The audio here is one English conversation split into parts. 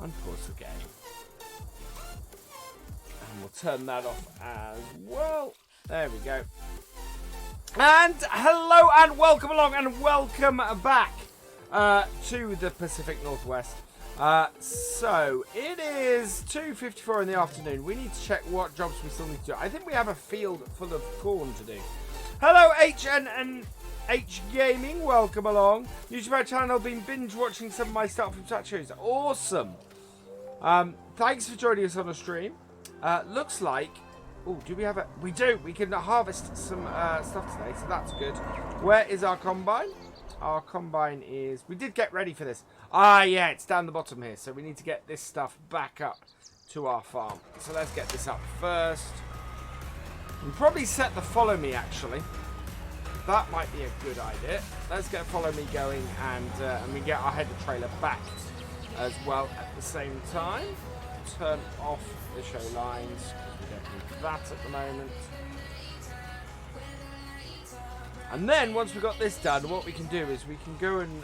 Unpause the game. And we'll turn that off as well. There we go. And hello and welcome along and welcome back to the Pacific Northwest. So it is 2:54 in the afternoon. We need to check what jobs we still need to do. I think we have a field full of corn to do. Hello HNH Gaming, welcome along. YouTube channel, been binge watching some of my stuff from chat shows. Awesome. Thanks for joining us on the stream. Looks like, oh, do we have a, we do, we can harvest some stuff today, so that's good. Where is our combine? Our combine is, we did get ready for this. Ah, yeah, it's down the bottom here, so we need to get this stuff back up to our farm. So let's get this up first. We'll probably set the follow me, actually. That might be a good idea. Let's get follow me going, and we get our header trailer back as well at the same time. Turn off the show lines. We don't need that at the moment. And then once we've got this done, what we can do is we can go and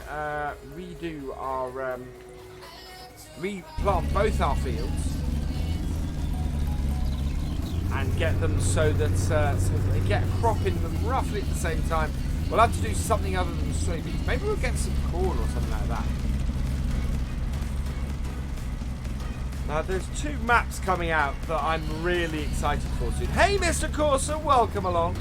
redo our replant both our fields and get them so that they get a crop in them roughly at the same time. We'll have to do something other than soybeans. Maybe we'll get some corn or something like that. Now there's two maps coming out that I'm really excited for soon. Hey Mr. Corsa, welcome along.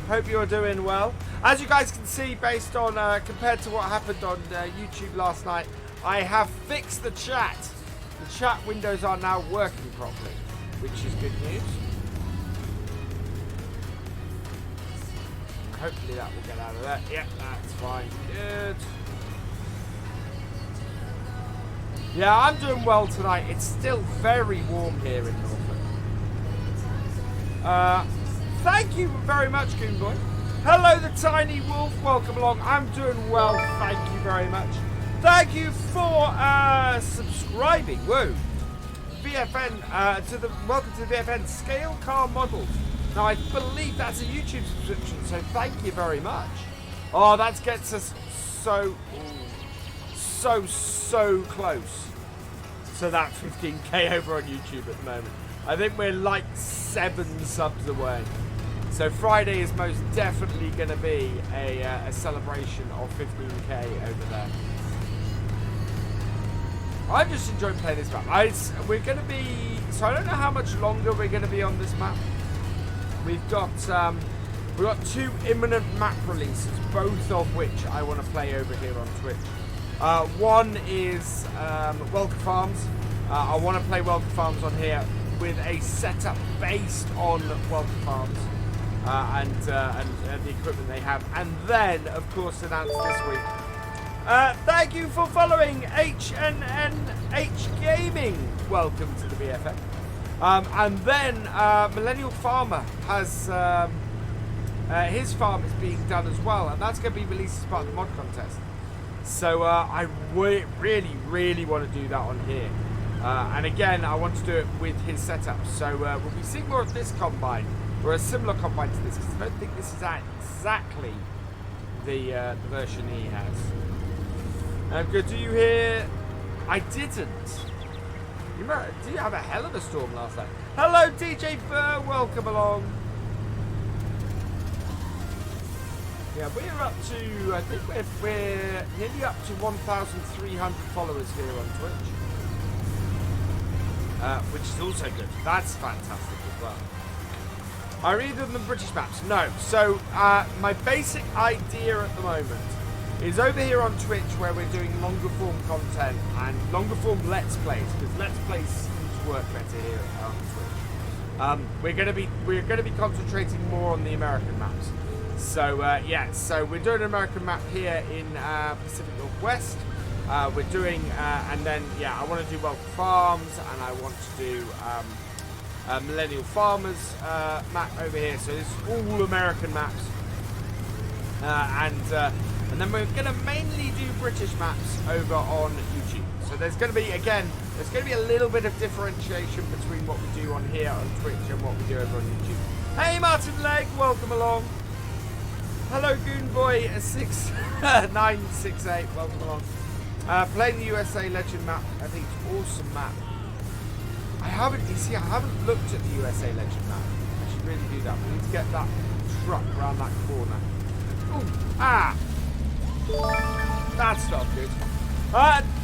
Hope you're doing well. As you guys can see, based on compared to what happened on YouTube last night, I have fixed the chat. The chat windows are now working properly, which is good news. Hopefully that will get out of there. Yep, that's fine. Good. Yeah, I'm doing well tonight. It's still very warm here in Norfolk. Thank you very much, Goonboy. Hello, the Tiny Wolf. Welcome along. I'm doing well. Thank you very much. Thank you for subscribing. Whoa. VFN, welcome to the VFN Scale Car Models. Now, I believe that's a YouTube subscription, so thank you very much. Oh, that gets us so close to that 15k over on YouTube at the moment. I think we're like 7 subs away. So Friday is most definitely going to be a celebration of 15k over there. I just enjoy playing this map. We're going to be, so I don't know how much longer we're going to be on this map. We've got 2 imminent map releases, both of which I want to play over here on Twitch. One is Welcome Farms. I want to play Welcome Farms on here with a setup based on Welcome Farms. And the equipment they have, and then of course announced this week. Thank you for following HNH Gaming. Welcome to the BFM. And then Millennial Farmer has his farm is being done as well, and that's going to be released as part of the mod contest. So I really want to do that on here. And again, I want to do it with his setup. So we'll be seeing more of this combine. Or a similar combine to this, because I don't think this is exactly the version he has. Good. Do you hear? I didn't. You remember? Do you have a hell of a storm last night? Hello, DJ Burr. Welcome along. Yeah, we're up to. I think we're nearly up to 1,300 followers here on Twitch, which is also good. That's fantastic as well. Are either of them British maps? No. So my basic idea at the moment is over here on Twitch, where we're doing longer form content and longer form Let's Plays, because Let's Plays seems to work better here on Twitch. We're gonna be concentrating more on the American maps. So yeah, so we're doing an American map here in Pacific Northwest. We're doing and then yeah, I want to do Welcome Farms, and I want to do Millennial Farmers map over here. So this is all American maps, and then we're going to mainly do British maps over on YouTube. So there's going to be, again, there's going to be a little bit of differentiation between what we do on here on Twitch and what we do over on YouTube. Hey Martin Legg, welcome along. Hello Goonboy 6968, welcome along. Playing the USA Legend map, I think it's an awesome map. I haven't looked at the USA Legend map. I should really do that. We need to get that truck around that corner. Ooh, ah! That's not good.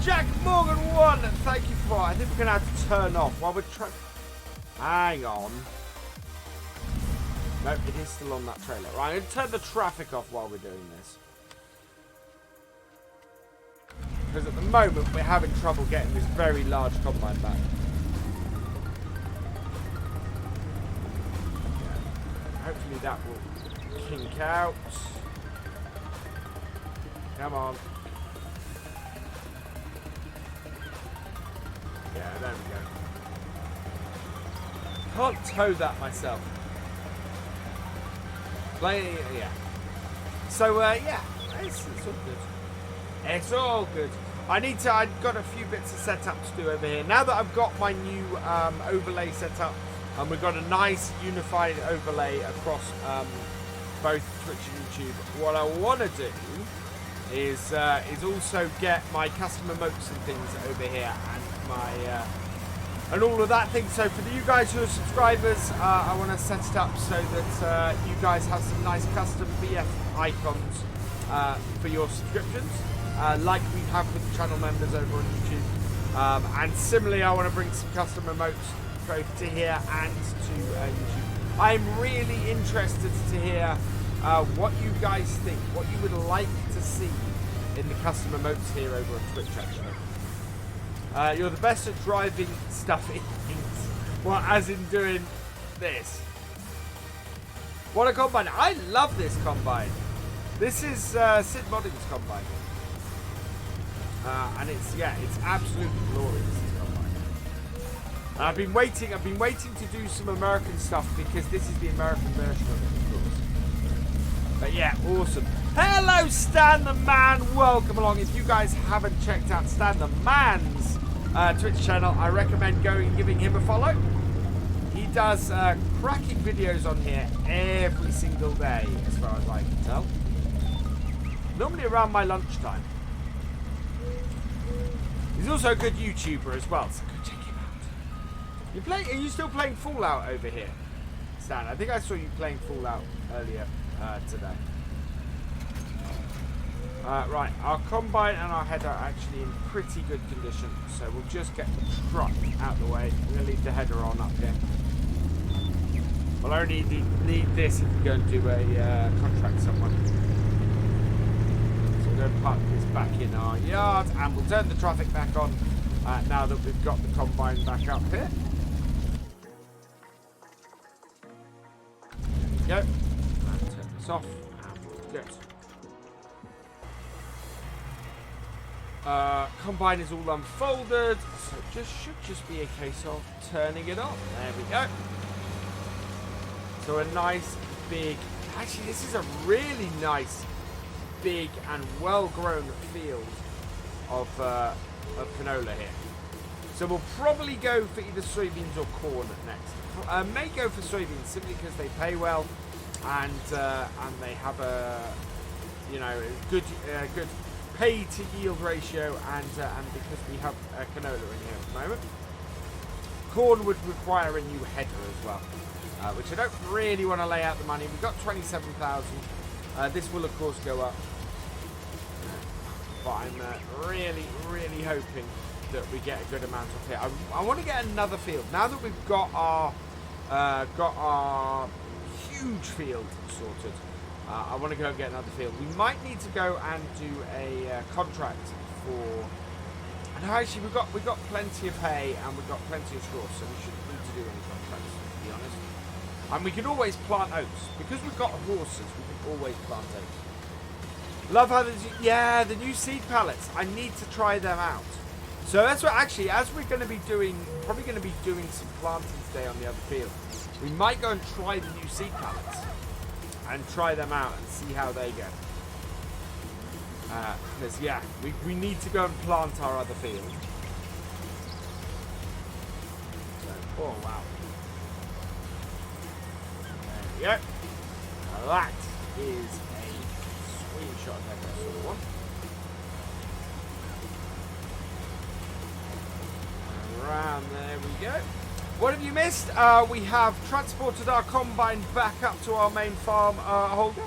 Jack Morgan 1, thank you for. I think we're gonna have to turn off while we're trying. Hang on. No, it is still on that trailer. Right, I'm gonna turn the traffic off while we're doing this. Because at the moment we're having trouble getting this very large combine back. Yeah. Hopefully that will kink out. Come on. Yeah, there we go. Can't tow that myself. Yeah. So, yeah, it's all good. It's all good. I've got a few bits of setup to do over here. Now that I've got my new overlay set up, and we've got a nice unified overlay across both Twitch and YouTube, what I want to do is also get my custom emotes and things over here, and my and all of that thing. So for you guys who are subscribers, I want to set it up so that you guys have some nice custom BF icons for your subscriptions, like we have with the channel members over on YouTube. And similarly, I want to bring some custom emotes both to here and to YouTube. I'm really interested to hear what you guys think, what you would like to see in the custom emotes here over on Twitch, actually. You're the best at driving stuff in things. Well, as in doing this. What a combine. I love this combine. This is Sid Modding's combine. And it's absolutely glorious, this combine. And I've been waiting to do some American stuff because this is the American version of it, of course. But yeah, awesome. Hello, Stan the Man. Welcome along. If you guys haven't checked out Stan the Man's Twitch channel, I recommend going and giving him a follow. He does cracking videos on here every single day, as far as I can tell. Normally around my lunchtime. He's also a good YouTuber as well, so go check him out. Are you still playing Fallout over here, Stan? I think I saw you playing Fallout earlier today. Right, our combine and our header are actually in pretty good condition, so we'll just get the truck out of the way. We're going to leave the header on up here. We'll only need this if we go and do a contract somewhere. So we're going to park this back in our yard, and we'll turn the traffic back on now that we've got the combine back up here. There we go. And turn this off, and we'll go. Combine is all unfolded, so it should just be a case of turning it on. There we go. So a nice big, actually this is a really nice big and well-grown field of canola here. So we'll probably go for either soybeans or corn next. May go for soybeans simply because they pay well and they have a good pay to yield ratio, and because we have canola in here at the moment. Corn would require a new header as well, which I don't really want to lay out the money. We've got 27,000. This will of course go up, but I'm really hoping that we get a good amount of here. I want to get another field now that we've got our huge field sorted. I want to go and get another field. We might need to go and do a contract for. And actually, we've got plenty of hay and we've got plenty of straw, so we shouldn't need to do any contracts, to be honest. And we can always plant oats because we've got horses. We can always plant oats. Love how the new seed pallets. I need to try them out. So that's what actually, as we're going to be doing, probably going to be doing some planting today on the other field. We might go and try the new seed pallets. And try them out and see how they go. Because yeah, we need to go and plant our other field. So, oh wow. There we go. Now that is a screenshot of that sort of one. around. There we go. What have you missed? We have transported our combine back up to our main farm holder,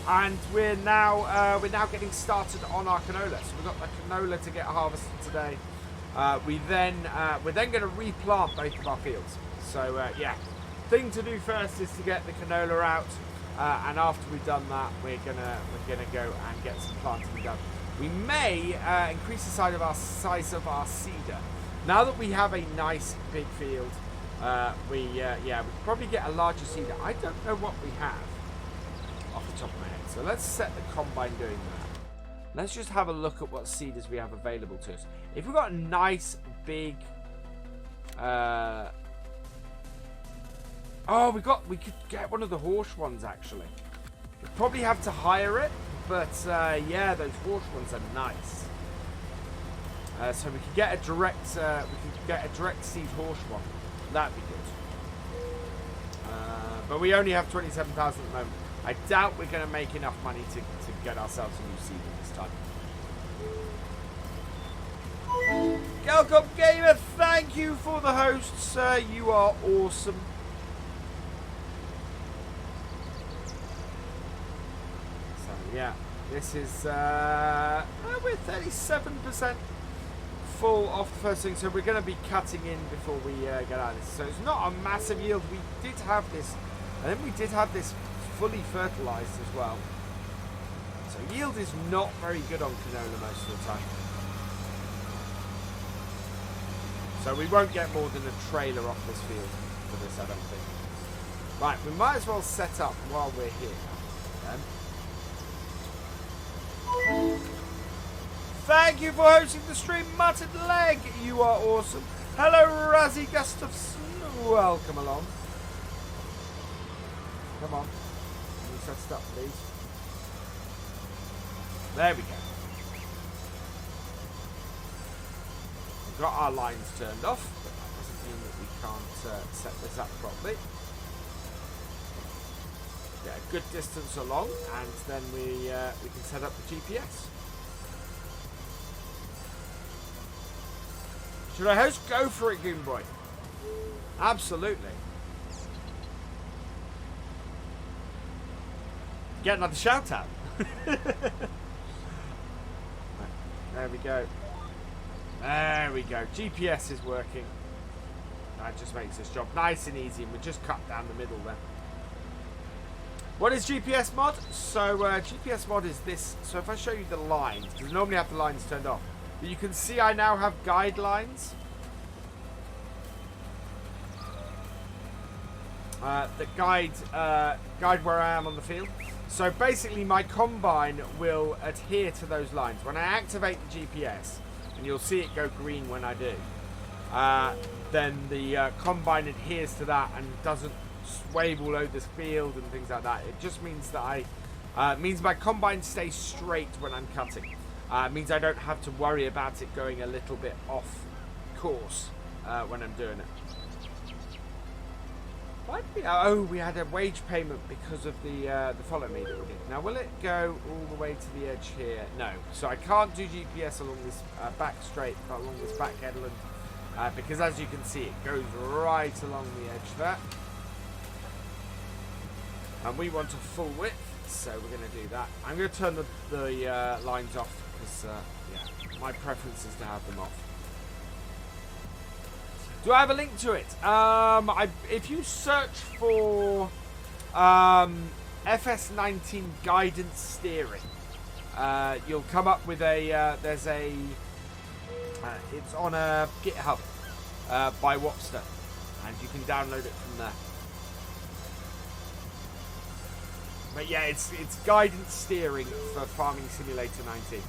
and we're now getting started on our canola. So we've got the canola to get harvested today. We're then going to replant both of our fields. So yeah, thing to do first is to get the canola out, and after we've done that, we're gonna go and get some planting done. We may increase the size of our seeder. Now that we have a nice big field, we probably get a larger seeder. I don't know what we have off the top of my head, so let's set the combine doing that. Let's just have a look at what seeders we have available to us. If we've got a nice big, we could get one of the horse ones actually. We'd probably have to hire it, but yeah, those horse ones are nice. So we could get a direct, seed horse one. That'd be good. But we only have 27,000 at the moment. I doubt we're going to make enough money to get ourselves a new seed this time. Galcomp Gamer, thank you for the host, sir. You are awesome. So yeah, this is we're 37% full off the first thing, so we're going to be cutting in before we get out of this. So it's not a massive yield. We did have this, and then we did have this fully fertilized as well. So yield is not very good on canola most of the time. So we won't get more than a trailer off this field for this, I don't think. Right, we might as well set up while we're here. Thank you for hosting the stream, Muttered Leg. You are awesome. Hello, Razzie Gustafson. Welcome along. Come on. Can you set it up, please? There we go. We've got our lines turned off, but that doesn't mean that we can't set this up properly. Get a good distance along, and then we can set up the GPS. Should I host? Go for it, Goonboy. Absolutely. Get another shout out. There we go. There we go. GPS is working. That just makes this job nice and easy, and we just cut down the middle there. What is GPS mod? So GPS mod is this. So if I show you the lines, because normally I have the lines turned off, but you can see I now have guidelines that guide where I am on the field. So basically my combine will adhere to those lines. When I activate the GPS, and you'll see it go green when I do, then the combine adheres to that and doesn't sway all over this field and things like that. It just means that means my combine stays straight when I'm cutting. Means I don't have to worry about it going a little bit off course when I'm doing it. We had a wage payment because of the follow me that we did. Now will it go all the way to the edge here? No. So I can't do GPS along this back straight, along this back headland, because as you can see it goes right along the edge there. And we want a full width, so we're going to do that. I'm going to turn the lines off because yeah, my preference is to have them off. Do I have a link to it? If you search for FS19 guidance steering, you'll come up with a it's on a GitHub by Wopster, and you can download it from there. But yeah, it's guidance steering for Farming Simulator 19.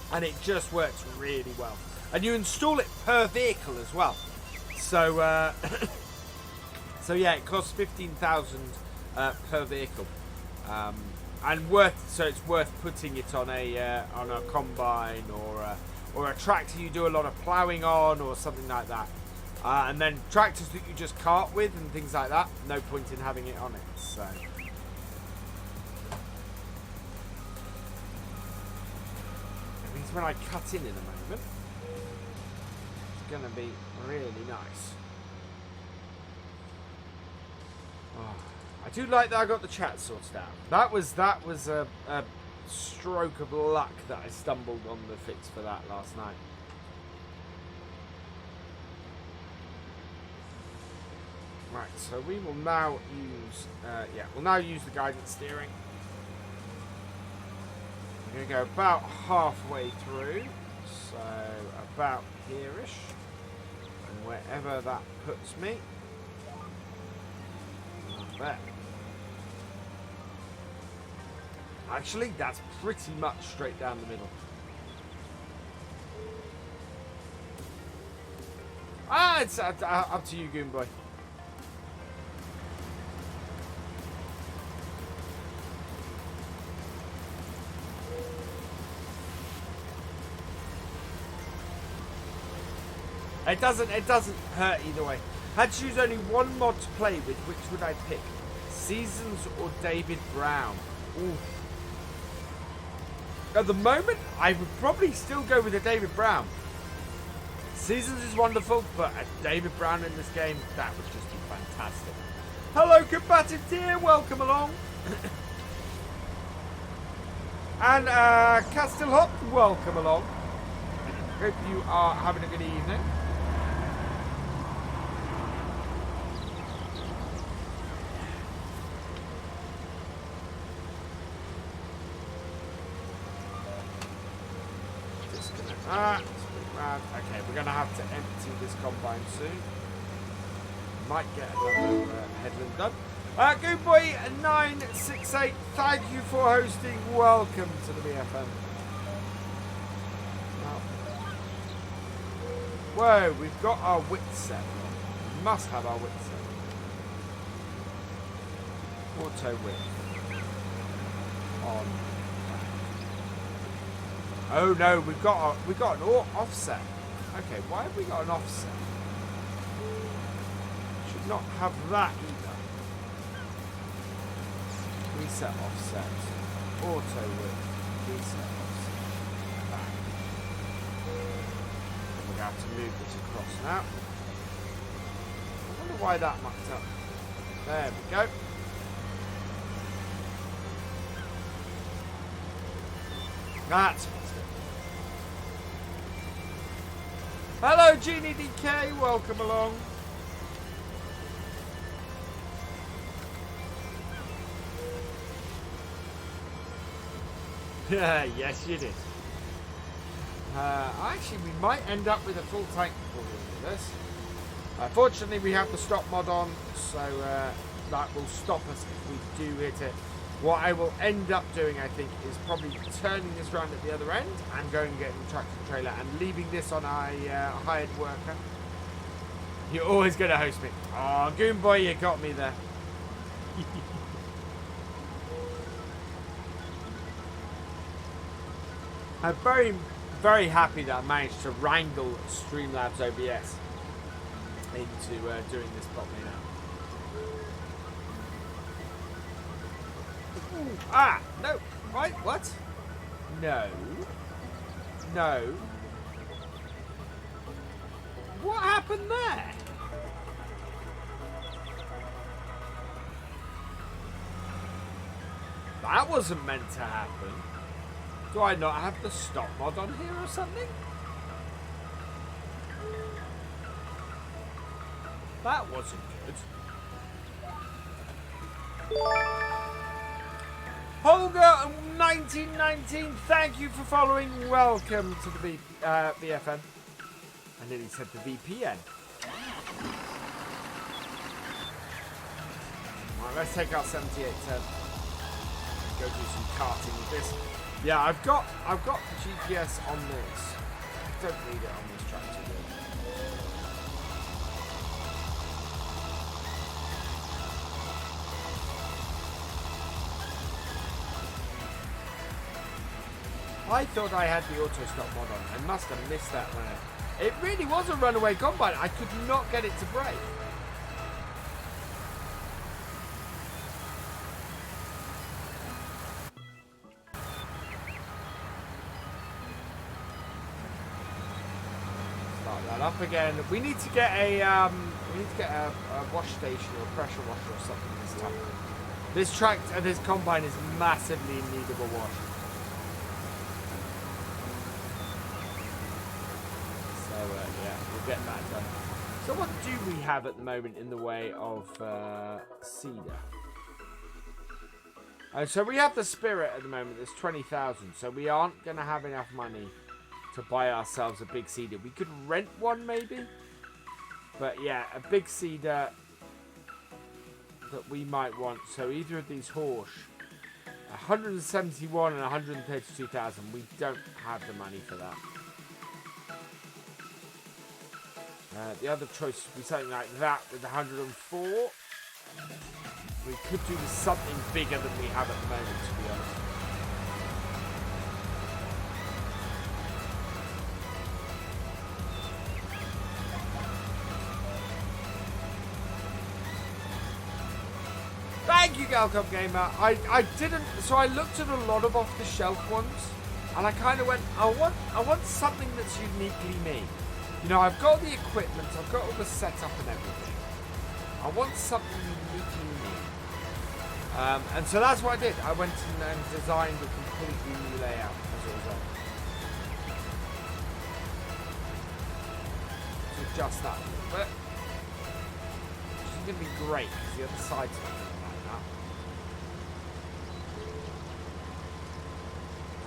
And it just works really well. And you install it per vehicle as well. So, so yeah, it costs 15,000 per vehicle, and so it's worth putting it on a combine or a tractor you do a lot of ploughing on or something like that. And then tractors that you just cart with and things like that, no point in having it on it. So. when I cut in a moment. It's going to be really nice. Oh, I do like that I got the chat sorted out. That was a stroke of luck that I stumbled on the fix for that last night. Right, so we will now use, we'll now use the guidance steering. I'm going to go about halfway through, so about here-ish, and wherever that puts me. There. Actually, that's pretty much straight down the middle. Ah, it's up to you, Goon Boy. It doesn't hurt either way. Had to choose only one mod to play with, which would I pick? Seasons or David Brown? Ooh. At the moment, I would probably still go with a David Brown. Seasons is wonderful, but a David Brown in this game, that would just be fantastic. Hello, combative dear, welcome along. And Castilhop, welcome along. Hope you are having a good evening. Okay, we're going to have to empty this combine soon. Might get another headland done. Good boy 968, thank you for hosting. Welcome to the BFM. Whoa, we've got our wit set. We must have our wit set. Auto wit. On. Oh no, we've got an offset. Okay, why have we got an offset? Should not have that either. Reset offset. Auto width. Reset offset. Back. And we're going to have to move this across now. I wonder why that mucked up. There we go. That's it. Hello, Genie DK. Welcome along. Yes, you did. Actually, we might end up with a full tank before we do this. Fortunately, we have the stop mod on, so that will stop us if we do hit it. What I will end up doing, I think, is probably turning this round at the other end and going and getting the tractor trailer and leaving this on a hired worker. You're always going to host me. Oh, Goon Boy, you got me there. I'm very, very happy that I managed to wrangle Streamlabs OBS into doing this properly now. Ah, no. Right, what? No. No. What happened there? That wasn't meant to happen. Do I not have the stop mod on here or something? That wasn't good. Holger 1919, thank you for following. Welcome to the BFM. I nearly said the VPN. Right, let's take our 7810. Go do some karting with this. Yeah, I've got GPS on this. I don't need it on this tractor. I thought I had the auto stop mod on. I must have missed that one. It really was a runaway combine. I could not get it to brake. Start that up again. We need to get a wash station or a pressure washer or something this time. This tractor, this combine is massively in need of a wash. So yeah, we'll get that done. So what do we have at the moment in the way of cedar? So we have the Spirit at the moment. There's 20,000. So we aren't going to have enough money to buy ourselves a big cedar. We could rent one maybe. But yeah, a big cedar that we might want. So either of these horse, 171 and 132,000. We don't have the money for that. The other choice would be something like that with 104. We could do with something bigger than we have at the moment, to be honest. Thank you, Galcomp Gamer. I didn't, so I looked at a lot of off-the-shelf ones, and I kind of went, I want something that's uniquely me. You know, I've got the equipment, I've got all the setup and everything. I want something uniquely me. And so that's what I did. I went and designed a completely new layout as a result. So just that. But which is going to be great because the other side's not going to like that.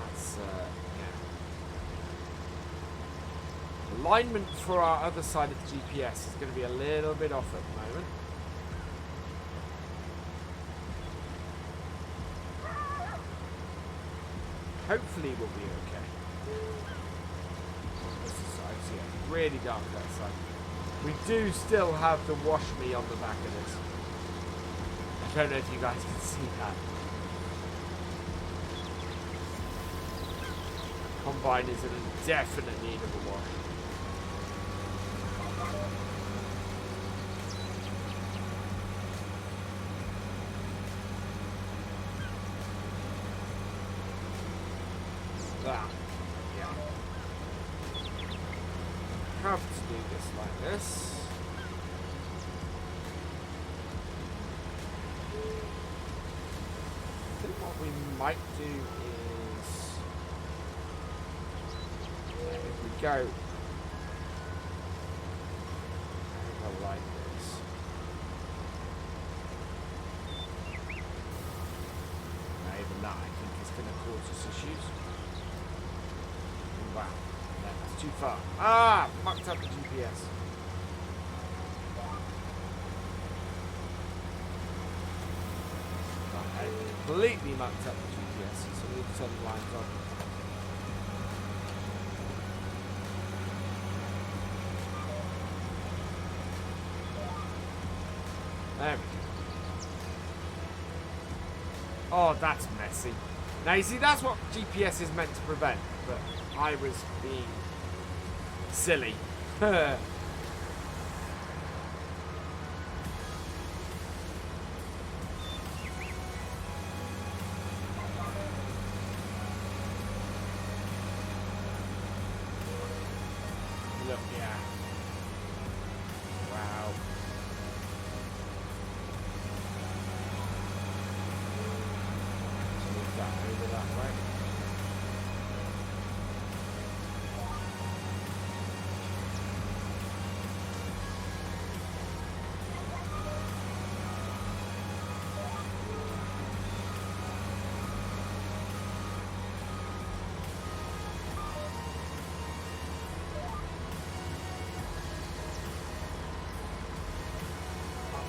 That's, yeah. Alignment for our other side of the GPS is going to be a little bit off at the moment. Hopefully we'll be okay. This is yeah, really dark outside. We do still have the wash me on the back of this. I don't know if you guys can see that. Combine is in a definite need of a wash. Yeah. Have to do this like this. I think what we might do is if we go over like this. Now even that I think is going to cause us issues. Wow, that's too far. Ah, mucked up the GPS. I completely mucked up the GPS, so we need to turn the lines on. There we go. Oh, that's messy. Now you see, that's what GPS is meant to prevent, but I was being silly. Look, yeah. Wow. So move that over that way.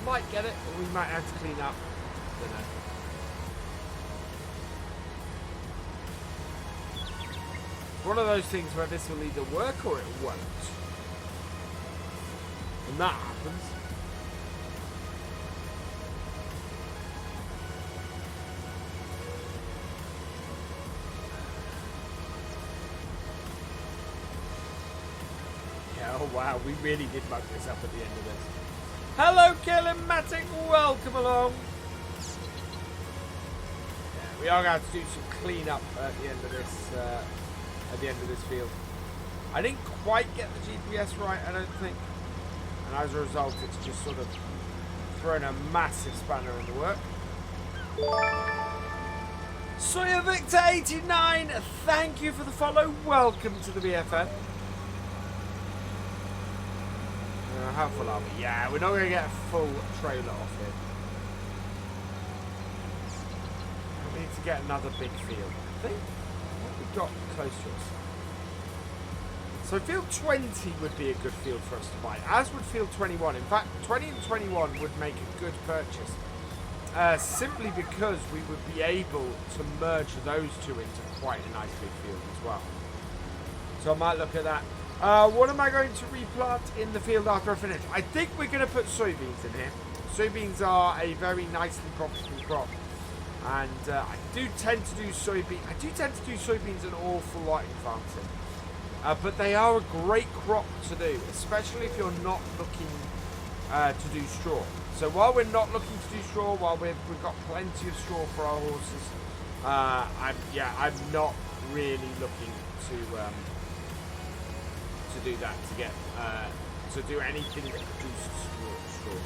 Might get it, or we might have to clean up. Don't know. One of those things where this will either work or it won't. When that happens, yeah, oh wow, we really did muck this up at the end of this. Hello, Killimatic, welcome along. Yeah, we are going to do some clean up at the end of this field. I didn't quite get the GPS right, I don't think. And as a result, it's just sort of thrown a massive spanner in the work. Sawyer Victor 89, thank you for the follow. Welcome to the BFN. How full are we? Yeah, we're not going to get a full trailer off here. We need to get another big field. I think what we've got close to us. So field 20 would be a good field for us to buy, as would field 21. In fact, 20 and 21 would make a good purchase. Simply because we would be able to merge those two into quite a nice big field as well. So I might look at that. What am I going to replant in the field after I finish? I think we're going to put soybeans in here. Soybeans are a very nicely profitable crop. And I do tend to do soybeans an awful lot in farming. But they are a great crop to do, especially if you're not looking to do straw. So while we're not looking to do straw, while we've got plenty of straw for our horses, I'm not really looking to do that, to do anything that produces straw.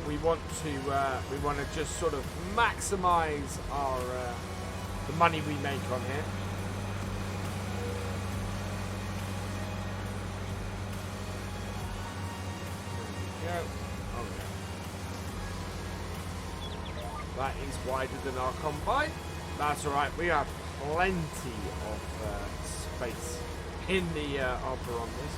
We want to just sort of maximize our the money we make on here. There we go. Oh yeah. That is wider than our combine. That's all right. We have plenty of space in the upper on this.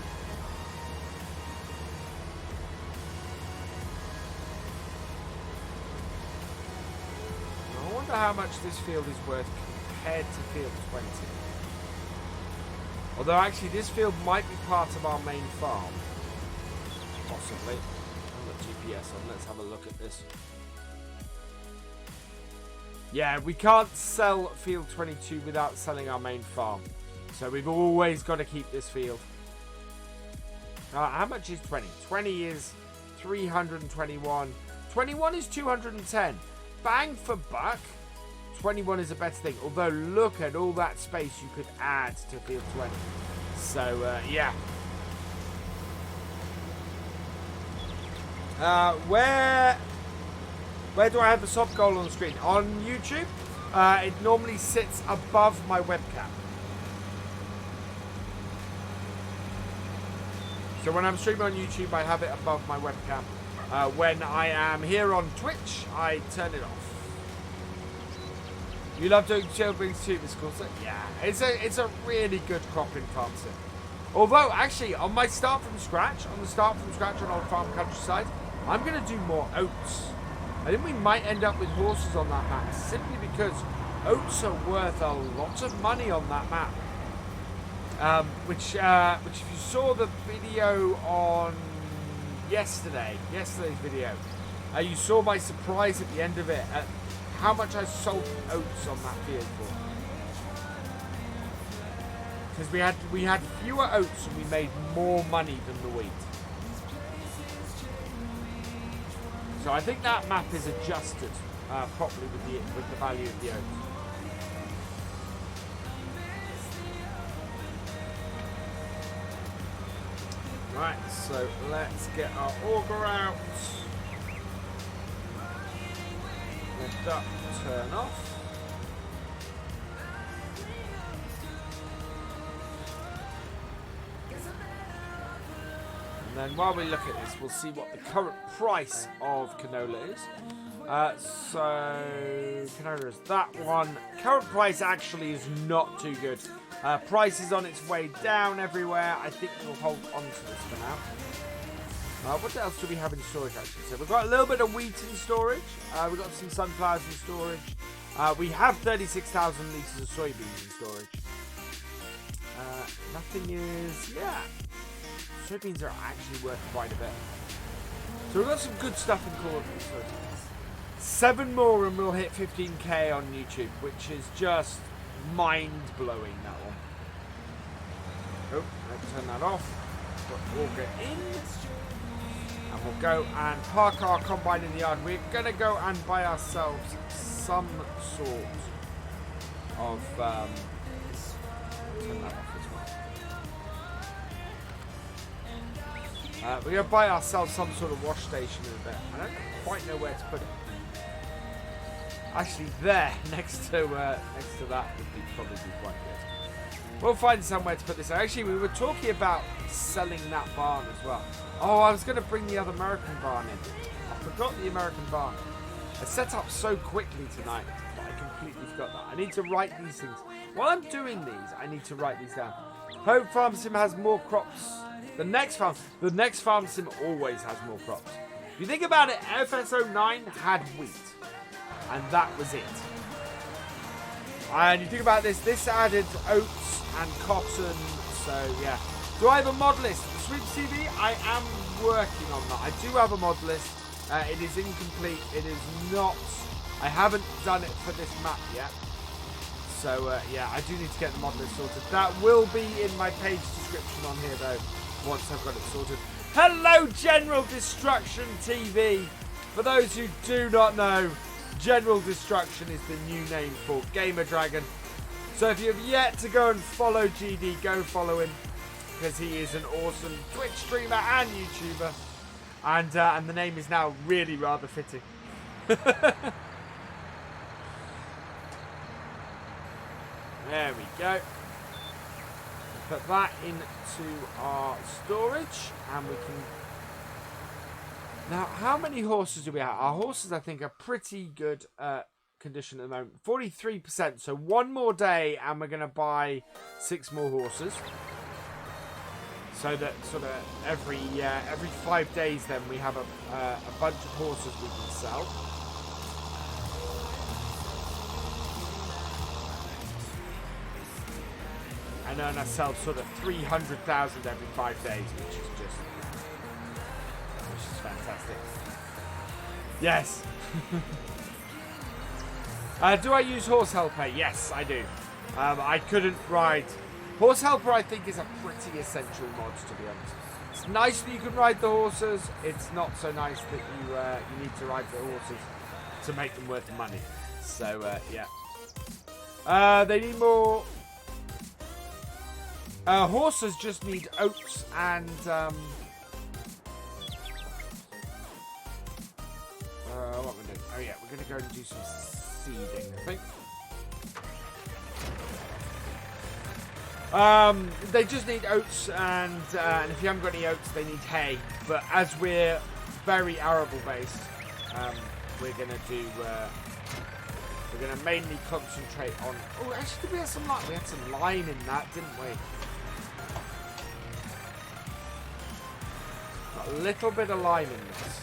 I wonder how much this field is worth compared to field 20. Although actually this field might be part of our main farm. Possibly. I'll put GPS on. Let's have a look at this. Yeah, we can't sell field 22 without selling our main farm. So we've always got to keep this field. How much is 20? 20 is 321. 21 is 210. Bang for buck. 21 is a better thing. Although look at all that space you could add to field 20. So yeah. Where do I have the soft goal on the screen? On YouTube, it normally sits above my webcam. So when I'm streaming on YouTube, I have it above my webcam. When I am here on Twitch, I turn it off. You love doing children's too, Miss Coulter? Yeah, it's a really good crop in farm sim. Although, actually, on my start from scratch, on Old Farm Countryside, I'm going to do more oats. I think we might end up with horses on that map, simply because oats are worth a lot of money on that map. Which if you saw the video on yesterday's video, you saw my surprise at the end of it at how much I sold oats on that field for. Because we had fewer oats and we made more money than the wheat. So I think that map is adjusted properly with the value of the oats. Right, so let's get our auger out. Lift up, turn off. And then while we look at this, we'll see what the current price of canola is. So canola is that one. Current price actually is not too good. Price is on its way down everywhere. I think we'll hold on to this for now. What else do we have in storage actually? So we've got a little bit of wheat in storage. We've got some sunflowers in storage. We have 36,000 litres of soybeans in storage. Nothing is... yeah. Soybeans are actually worth quite a bit. So we've got some good stuff in corn. 7 more and we'll hit 15k on YouTube, which is just mind-blowing, that one. Oh, let's turn that off. Put auger in. And we'll go and park our combine in the yard. We're going to go and buy ourselves some sort of... turn that off as well. We're going to buy ourselves some sort of wash station in a bit. I don't quite know where to put it. Actually, there, next to that would be probably quite good. We'll find somewhere to put this. Actually, we were talking about selling that barn as well. Oh, I was going to bring the other American barn in. I forgot the American barn. I set up so quickly tonight, but I completely forgot that. I need to write these things. While I'm doing these, I need to write these down. Hope Farm Sim has more crops. The next farm sim always has more crops. If you think about it, FS09 had wheat. And that was it. And you think about this, this added oats and cotton, so yeah. Do I have a mod list? Sweep CV, I am working on that. I do have a mod list. It is incomplete. It is not, I haven't done it for this map yet. So yeah, I do need to get the mod list sorted. That will be in my page description on here though, once I've got it sorted. Hello General Destruction TV. For those who do not know, General Destruction is the new name for Gamer Dragon. So if you have yet to go and follow GD, go follow him. Because he is an awesome Twitch streamer and YouTuber. And the name is now really rather fitting. There we go. Put that into our storage. And we can... Now, how many horses do we have? Our horses, I think, are pretty good condition at the moment. 43%. So one more day and we're going to buy 6 more horses. So that sort of every 5 days then we have a bunch of horses we can sell. And earn ourselves sort of 300,000 every 5 days, which is fantastic. Yes. Do I use Horse Helper? Yes, I do. I couldn't ride. Horse Helper, I think, is a pretty essential mod, to be honest. It's nice that you can ride the horses. It's not so nice that you need to ride the horses to make them worth money. So, yeah. They need more... horses just need oats and... what we're going to do? Oh, yeah, we're going to go and do some seeding, I think. They just need oats, and if you haven't got any oats, they need hay. But as we're very arable based, we're gonna do. We're gonna mainly concentrate on. Oh, actually, did we have some lime? We had some lime in that, didn't we? Got a little bit of lime in this,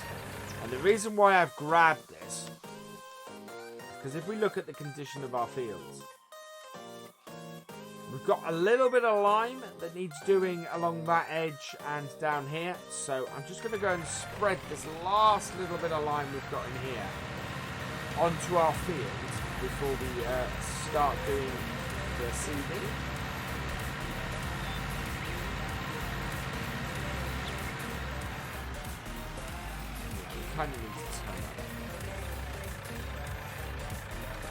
and the reason why I've grabbed this, because if we look at the condition of our fields. We've got a little bit of lime that needs doing along that edge and down here. So I'm just going to go and spread this last little bit of lime we've got in here onto our fields before we start doing the seeding. Yeah, we kind of need to turn that up.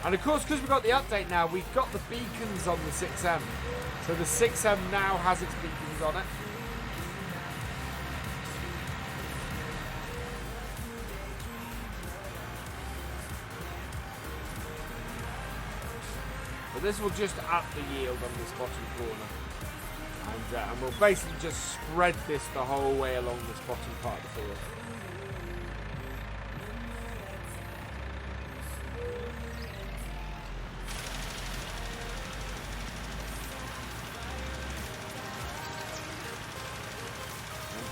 And of course, because we've got the update now, we've got the beacons on the 6M. So the 6M now has its beacons on it. But this will just up the yield on this bottom corner. And we'll basically just spread this the whole way along this bottom part of the field.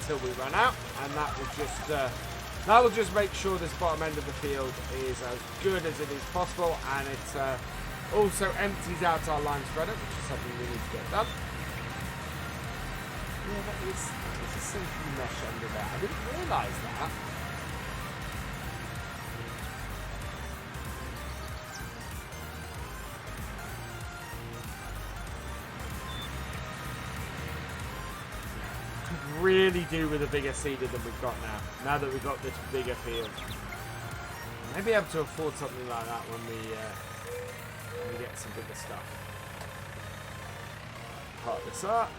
Until we run out, and that will just make sure this bottom end of the field is as good as it is possible, and it also empties out our lime spreader, which is something we need to get done. Yeah, that is a silky mesh under there. I didn't realise that. Really do with a bigger seeder than we've got now that we've got this bigger field. Maybe able to afford something like that when we get some bigger stuff. Part this up.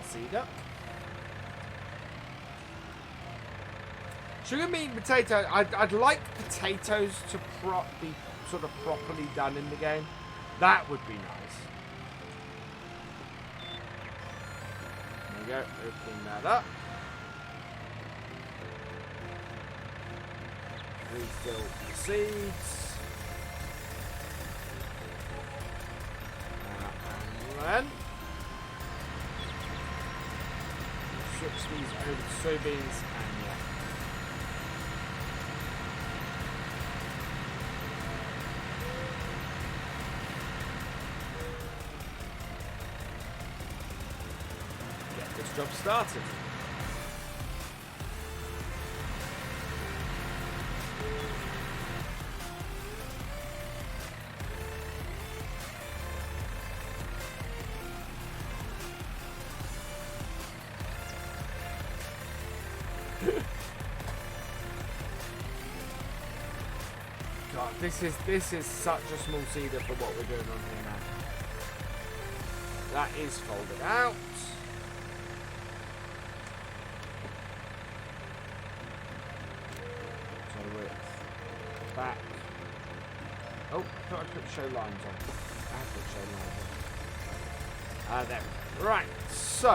our seeder. Sugar bean potato. I'd like potatoes to be sort of properly done in the game. That would be nice. There we go. Opening that up. Refill the seeds. And then switch these over to soybeans and yeah. Get this job started. God, this is such a small seeder for what we're doing on here now. That is folded out. So it's back. Oh, I thought I put show lines on. I have put show lines on. There we go. Right, so.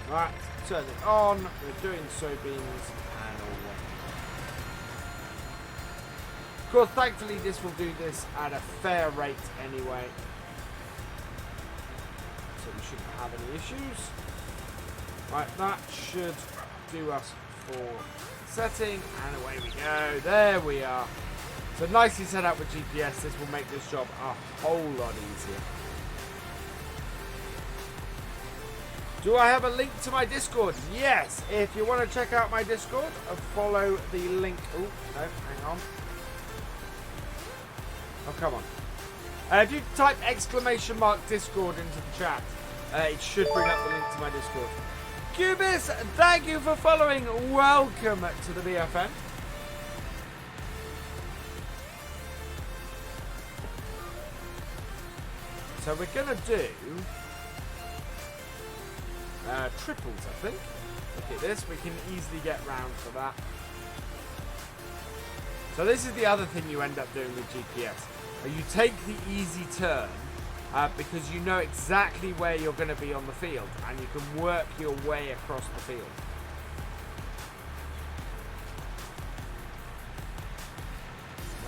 Right, turn it on. We're doing soybeans and all that. Of course, thankfully this will do this at a fair rate anyway. So we shouldn't have any issues. Right, that should do us for setting. And away we go. There we are. So nicely set up with GPS. This will make this job a whole lot easier. Do I have a link to my Discord? Yes. If you want to check out my Discord, follow the link. Oh, no, hang on. Oh, come on. If you type !Discord into the chat, it should bring up the link to my Discord. Cubis, thank you for following. Welcome to the BFN. So we're going to do triples, I think. Look at this. We can easily get round for that. So this is the other thing you end up doing with GPS. You take the easy turn because you know exactly where you're going to be on the field and you can work your way across the field.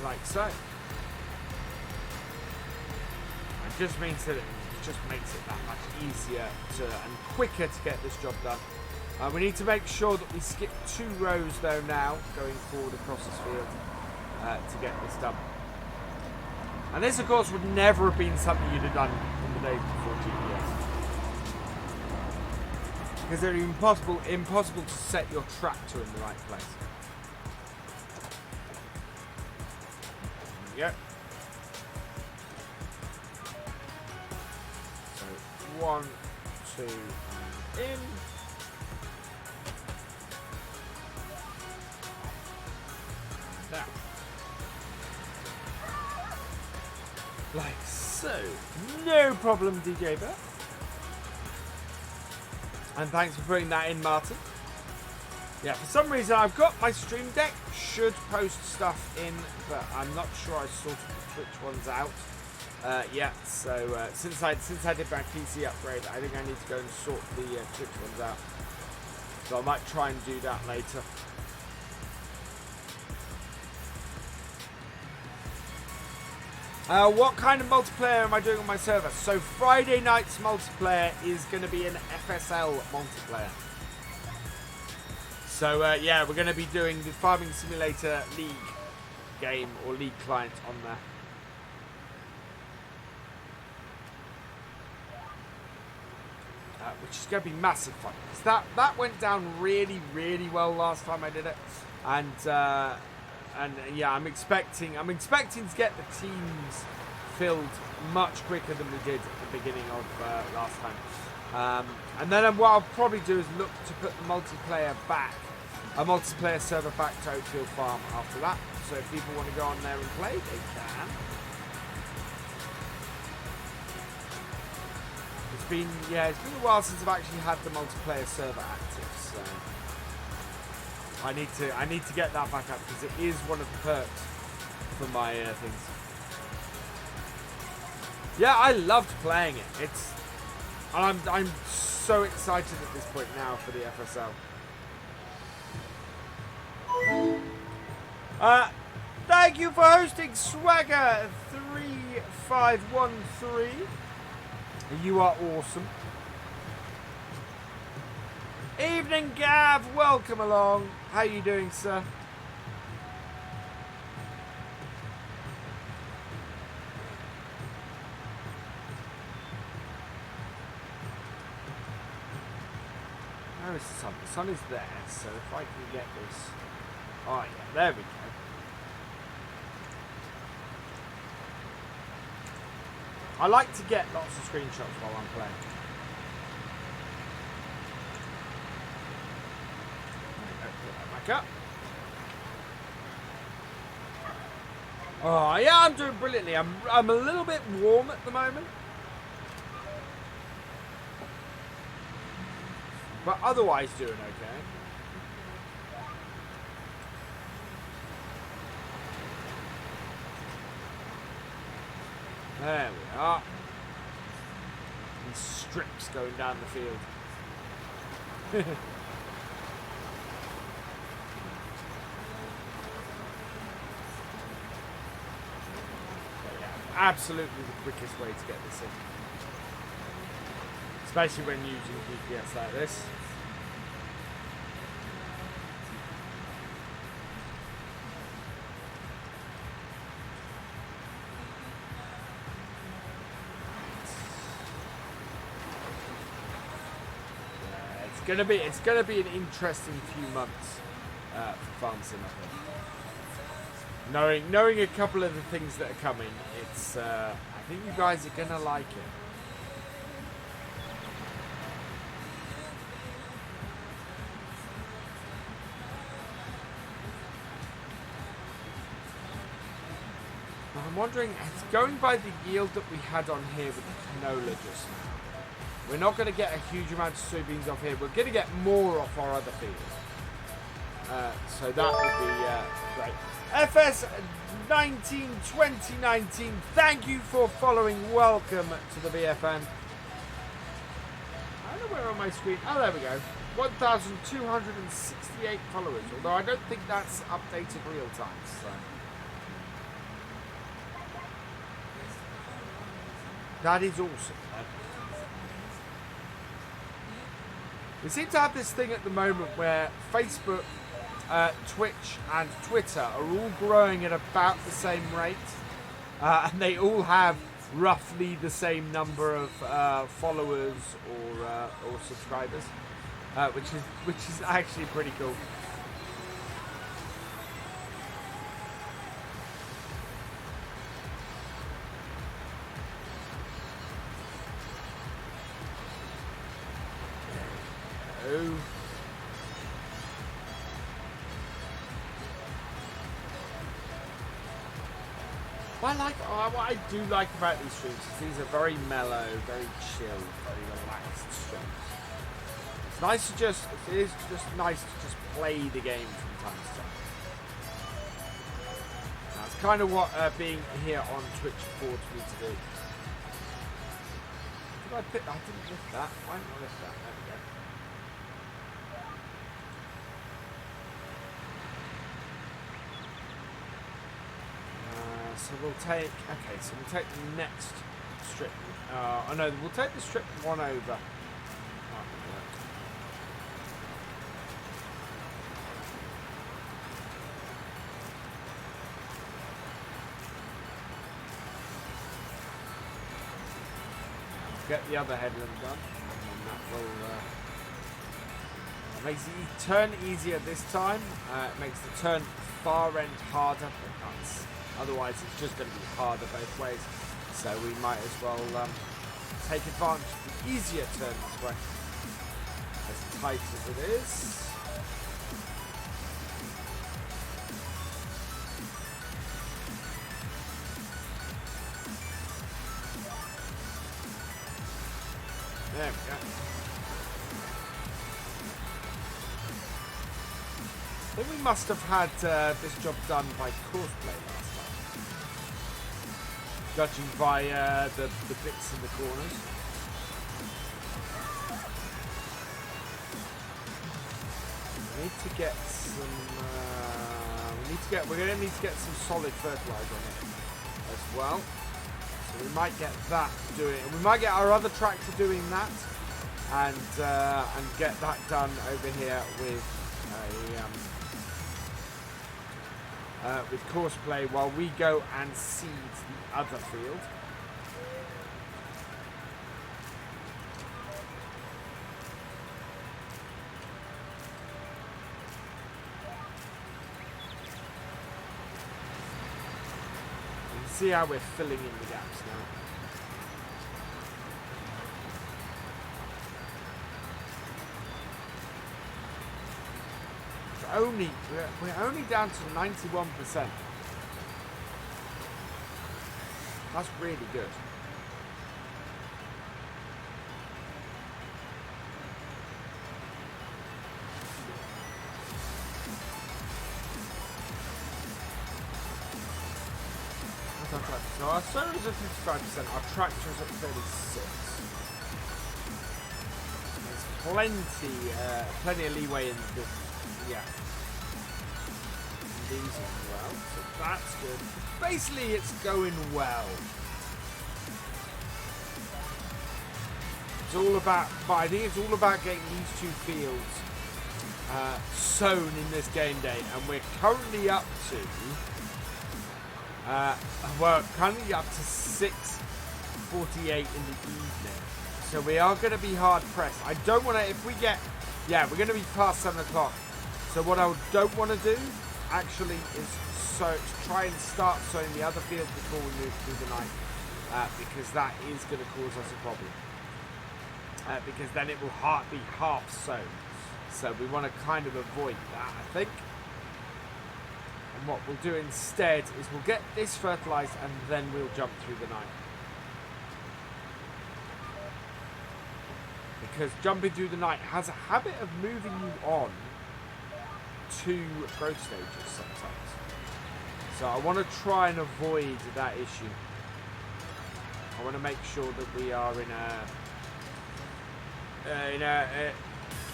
Like so. It just means that it just makes it that much easier and quicker to get this job done. We need to make sure that we skip 2 rows though now going forward across this field to get this done. And this, of course, would never have been something you'd have done in the days before GPS. Because it would be impossible to set your tractor in the right place. There we go. So, 1, 2, and in. Now. Like so. No problem, DJ Bear. And thanks for putting that in, Martin. Yeah, for some reason I've got my Stream Deck. Should post stuff in, but I'm not sure I sorted the Twitch ones out yet. So since I did my PC upgrade, I think I need to go and sort the Twitch ones out. So I might try and do that later. What kind of multiplayer am I doing on my server? So Friday night's multiplayer is going to be an FSL multiplayer. So yeah, we're going to be doing the Farming Simulator League game or League client on there. Which is going to be massive fun. That went down really, really well last time I did it, and yeah, I'm expecting to get the teams filled much quicker than we did at the beginning of last time. And then what I'll probably do is look to put the multiplayer server back to Oatfield Farm after that. So if people want to go on there and play, they can. been a while since I've actually had the multiplayer server active, so I need to get that back up because it is one of the perks for my things. Yeah, I loved playing it. I'm so excited at this point now for the FSL. Thank you for hosting Swagger 3513. You are awesome. Evening, Gav. Welcome along. How you doing, sir? Where is the sun? The sun is there, so if I can get this... Oh, yeah, there we go. I like to get lots of screenshots while I'm playing. Back up. Oh, yeah, I'm doing brilliantly. I'm a little bit warm at the moment. But otherwise doing okay. There we are. And strips going down the field. Absolutely the quickest way to get this in. Especially when using GPS like this. It's gonna be an interesting few months for Farm Sim, I think. Knowing a couple of the things that are coming, it's I think you guys are gonna like it. Now I'm wondering, going by the yield that we had on here with the canola just now, we're not going to get a huge amount of soybeans off here. We're going to get more off our other fields. So that would be great. FS19 2019, thank you for following. Welcome to the BFN. I don't know where on my screen. Oh, there we go. 1,268 followers. Although I don't think that's updated real time. So. That is awesome. We seem to have this thing at the moment where Facebook, Twitch and Twitter are all growing at about the same rate. And they all have roughly the same number of followers or subscribers. Which is actually pretty cool. What I do like about these streams is these are very mellow, very chill, very relaxed streams. It's nice to it is just nice to just play the game from time to time. That's kind of what being here on Twitch affords me to do. I didn't lift that. Why didn't I lift that? There we go. So we'll take the next strip. Oh no, we'll take the strip one over. Get the other headland done, and that will makes the turn easier this time. It makes the turn far end harder, but that's. Otherwise, it's just going to be harder both ways. So we might as well take advantage of the easier turn this way. As tight as it is. There we go. I think we must have had this job done by Courseplay last time. Judging by the bits in the corners. We need to get some... we're going to need to get some solid fertilizer on it as well. So we might get that doing... We might get our other tractor doing that. And get that done over here with Courseplay while we go and seed the other field. You can see how we're filling in the gaps now. We're only down to 91%. That's really good. So our solar is at 55%, our tractor is at 36. There's plenty of leeway in this. Yeah. These as well, so that's good. Basically, it's going well. It's all about, I think it's all about getting these two fields sown in this game day, and we're currently up to, currently up to 6:48 in the evening. So we are going to be hard pressed. I don't want to, if we get, yeah, we're going to be past 7 o'clock. So what I don't want to do, actually, is try and start sowing the other field before we move through the night, because that is going to cause us a problem. Because then it will be half sown. So we want to kind of avoid that, I think. And what we'll do instead is we'll get this fertilized and then we'll jump through the night. Because jumping through the night has a habit of moving you on to growth stages sometimes. So I want to try and avoid that issue. I want to make sure that we are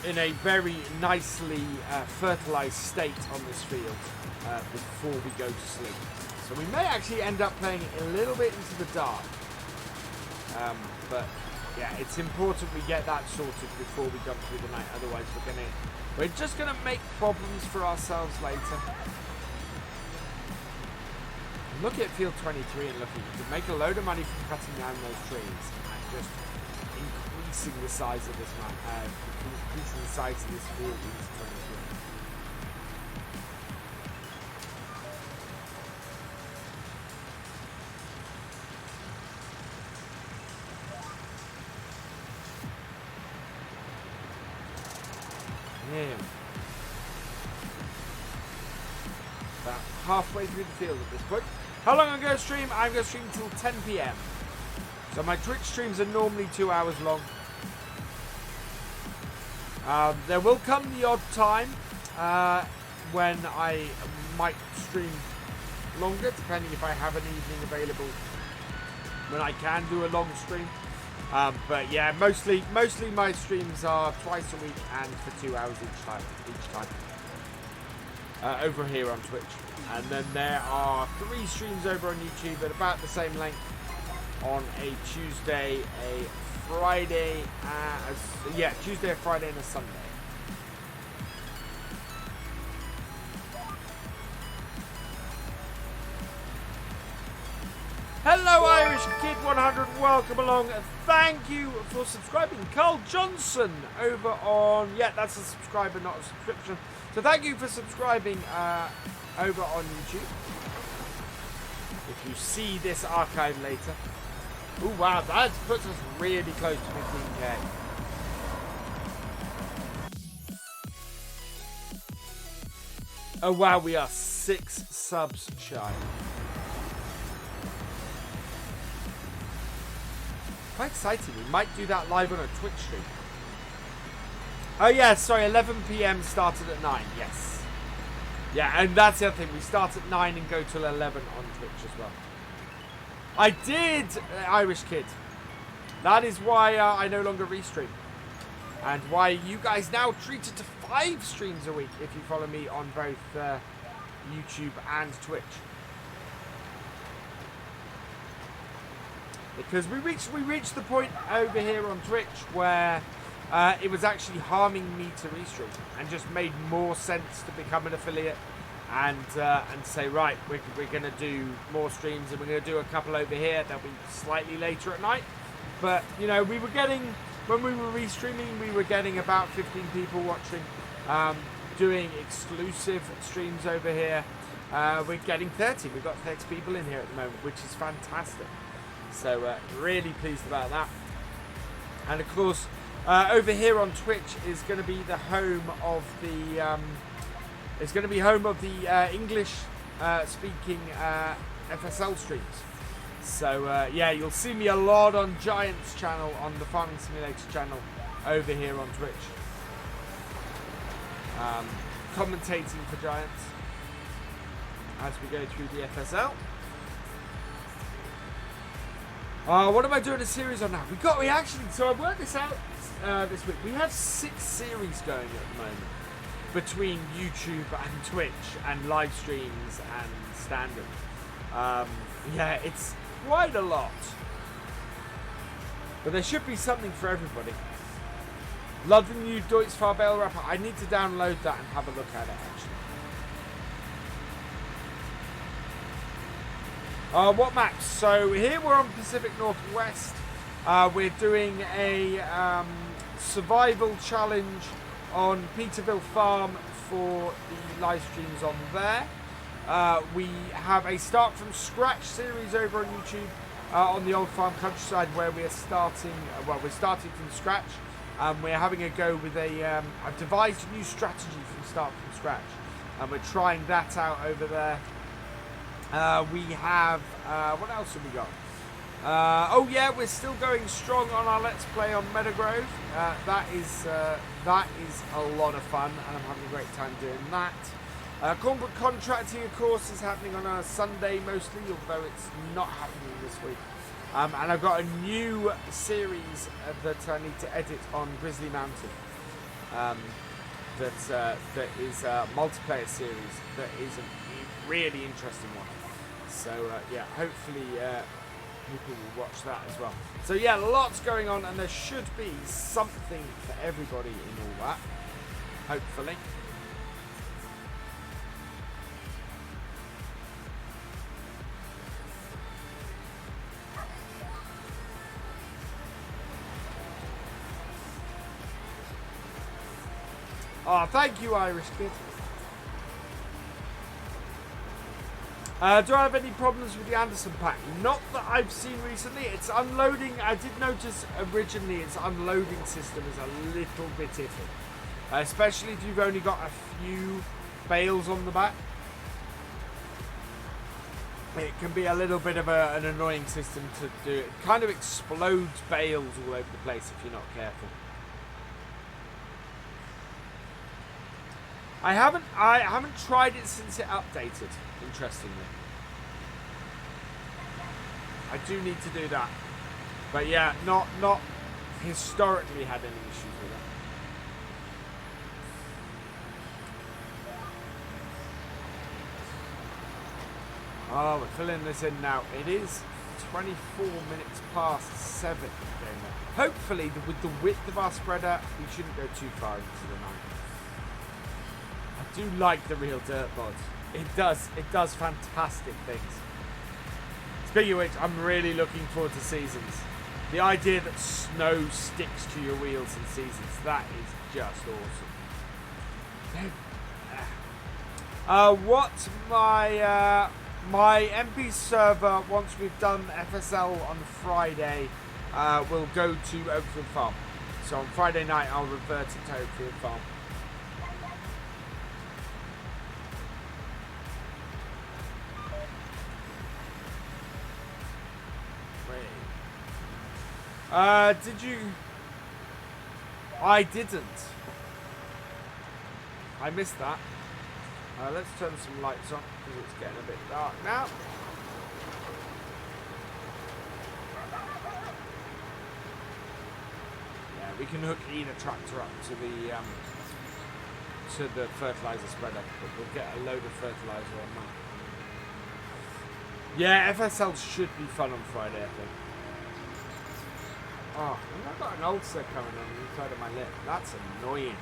in a very nicely fertilized state on this field before we go to sleep. So we may actually end up playing it a little bit into the dark. But yeah, it's important we get that sorted before we jump through the night. Otherwise, we're just gonna make problems for ourselves later. Look at field 23 and look at, you can make a load of money from cutting down those trees and just increasing the size of this map, increasing the size of this field into 23. About halfway through the field at this point. How long am I going to stream? I'm going to stream till 10 PM. So my Twitch streams are normally 2 hours long. There will come the odd time when I might stream longer, depending if I have an evening available when I can do a long stream. But yeah, mostly my streams are twice a week and for 2 hours each time. Over here on Twitch. And then there are 3 streams over on YouTube at about the same length on a Tuesday, a Friday, Tuesday, a Friday, and a Sunday. Hello, Irish Kid 100. Welcome along. Thank you for subscribing. Carl Johnson over on... Yeah, that's a subscriber, not a subscription. So thank you for subscribing over on YouTube. If you see this archive later. Oh, wow. That puts us really close to 15K. Oh, wow. We are 6 subs shy. Quite exciting. We might do that live on a Twitch stream. Oh yeah, sorry, 11 PM started at 9, yes. Yeah, and that's the other thing. We start at 9 and go till 11 on Twitch as well. I did, Irish Kid. That is why I no longer restream. And why you guys now treated to 5 streams a week if you follow me on both YouTube and Twitch. Because we reached the point over here on Twitch where it was actually harming me to restream and just made more sense to become an affiliate and say, right, we're going to do more streams and we're going to do a couple over here. They'll be slightly later at night. But, you know, we were getting, when we were restreaming, we were getting about 15 people watching, doing exclusive streams over here. We're getting 30. We've got 30 people in here at the moment, which is fantastic. So really pleased about that. And of course, over here on Twitch is going to be the home of the English speaking FSL streams. So yeah, you'll see me a lot on Giants channel, on the Farming Simulator channel over here on Twitch, commentating for Giants as we go through the FSL. What am I doing a series on now? We actually, so I worked this out this week. We have 6 series going at the moment between YouTube and Twitch and live streams and standard. Yeah, it's quite a lot. But there should be something for everybody. Love the new Deutsch Farbell wrapper. I need to download that and have a look at it actually. What maps? So here we're on Pacific Northwest. We're doing a survival challenge on Peterville Farm for the live streams on there. We have a start from scratch series over on YouTube on the Old Farm Countryside where we're starting, well, we're starting from scratch. We're having a go with a, I've devised a new strategy from start from scratch. And we're trying that out over there. We have, what else have we got? Oh yeah, we're still going strong on our Let's Play on Meadowgrove. That is a lot of fun, and I'm having a great time doing that. Corporate contracting, of course, is happening on a Sunday mostly, although it's not happening this week. And I've got a new series that I need to edit on Grizzly Mountain. That is a multiplayer series that is a really interesting one. So yeah, hopefully people will watch that as well. So yeah, lots going on, and there should be something for everybody in all that, hopefully. Oh, thank you, Irish Kid. Do I have any problems with the Andersen pack? Not that I've seen recently. It's unloading. I did notice originally its unloading system is a little bit iffy. Especially if you've only got a few bales on the back. It can be a little bit of an annoying system to do. It kind of explodes bales all over the place if you're not careful. I haven't tried it since it updated, interestingly. I do need to do that. But yeah, not historically had any issues with it. Oh, we're filling this in now. It is 24 minutes past 7. Hopefully, with the width of our spreader, we shouldn't go too far into the night. I do like the real dirt mod. It does fantastic things. Speaking of which, I'm really looking forward to Seasons. The idea that snow sticks to your wheels in Seasons, that is just awesome. What my MP server, once we've done FSL on Friday, will go to Oakfield Farm. So on Friday night, I'll revert it to Oakfield Farm. Did you? I didn't. I missed that. Let's turn some lights on because it's getting a bit dark now. Yeah, we can hook either tractor up to the fertilizer spreader, but we'll get a load of fertilizer on that. Yeah, FSL should be fun on Friday, I think. Oh, and I've got an ulcer coming on the inside of my lip. That's annoying.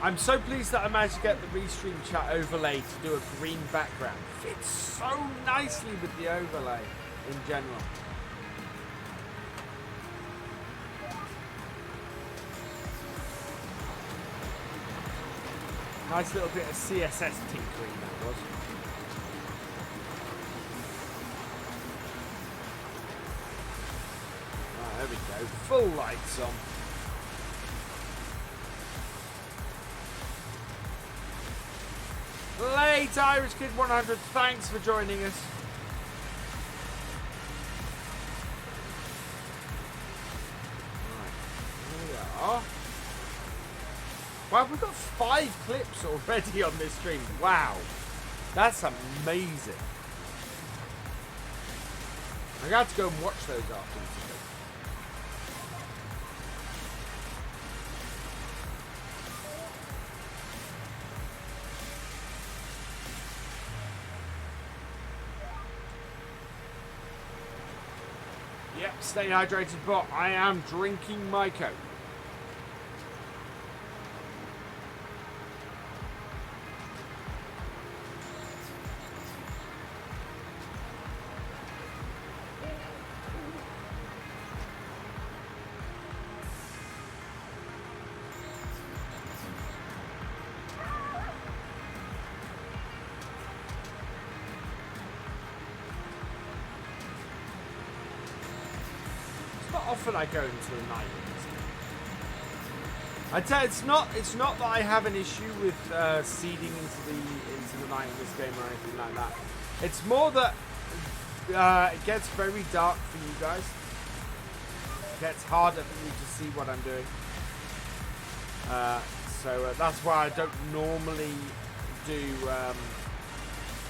I'm so pleased that I managed to get the restream chat overlay to do a green background. Fits so nicely with the overlay in general. Nice little bit of CSS tinkering that was. Right, there we go. Full lights on. Late Irish Kid 100, thanks for joining us. Right, here we are. Wow, we've got 5 clips already on this stream. Wow, that's amazing. I got to go and watch those afterwards. Yep, stay hydrated, but I am drinking my Coke. Often I go into the night in this game. I'd say it's not that I have an issue with seeding into the night in this game or anything like that. It's more that it gets very dark for you guys. It gets harder for you to see what I'm doing. So that's why I don't normally do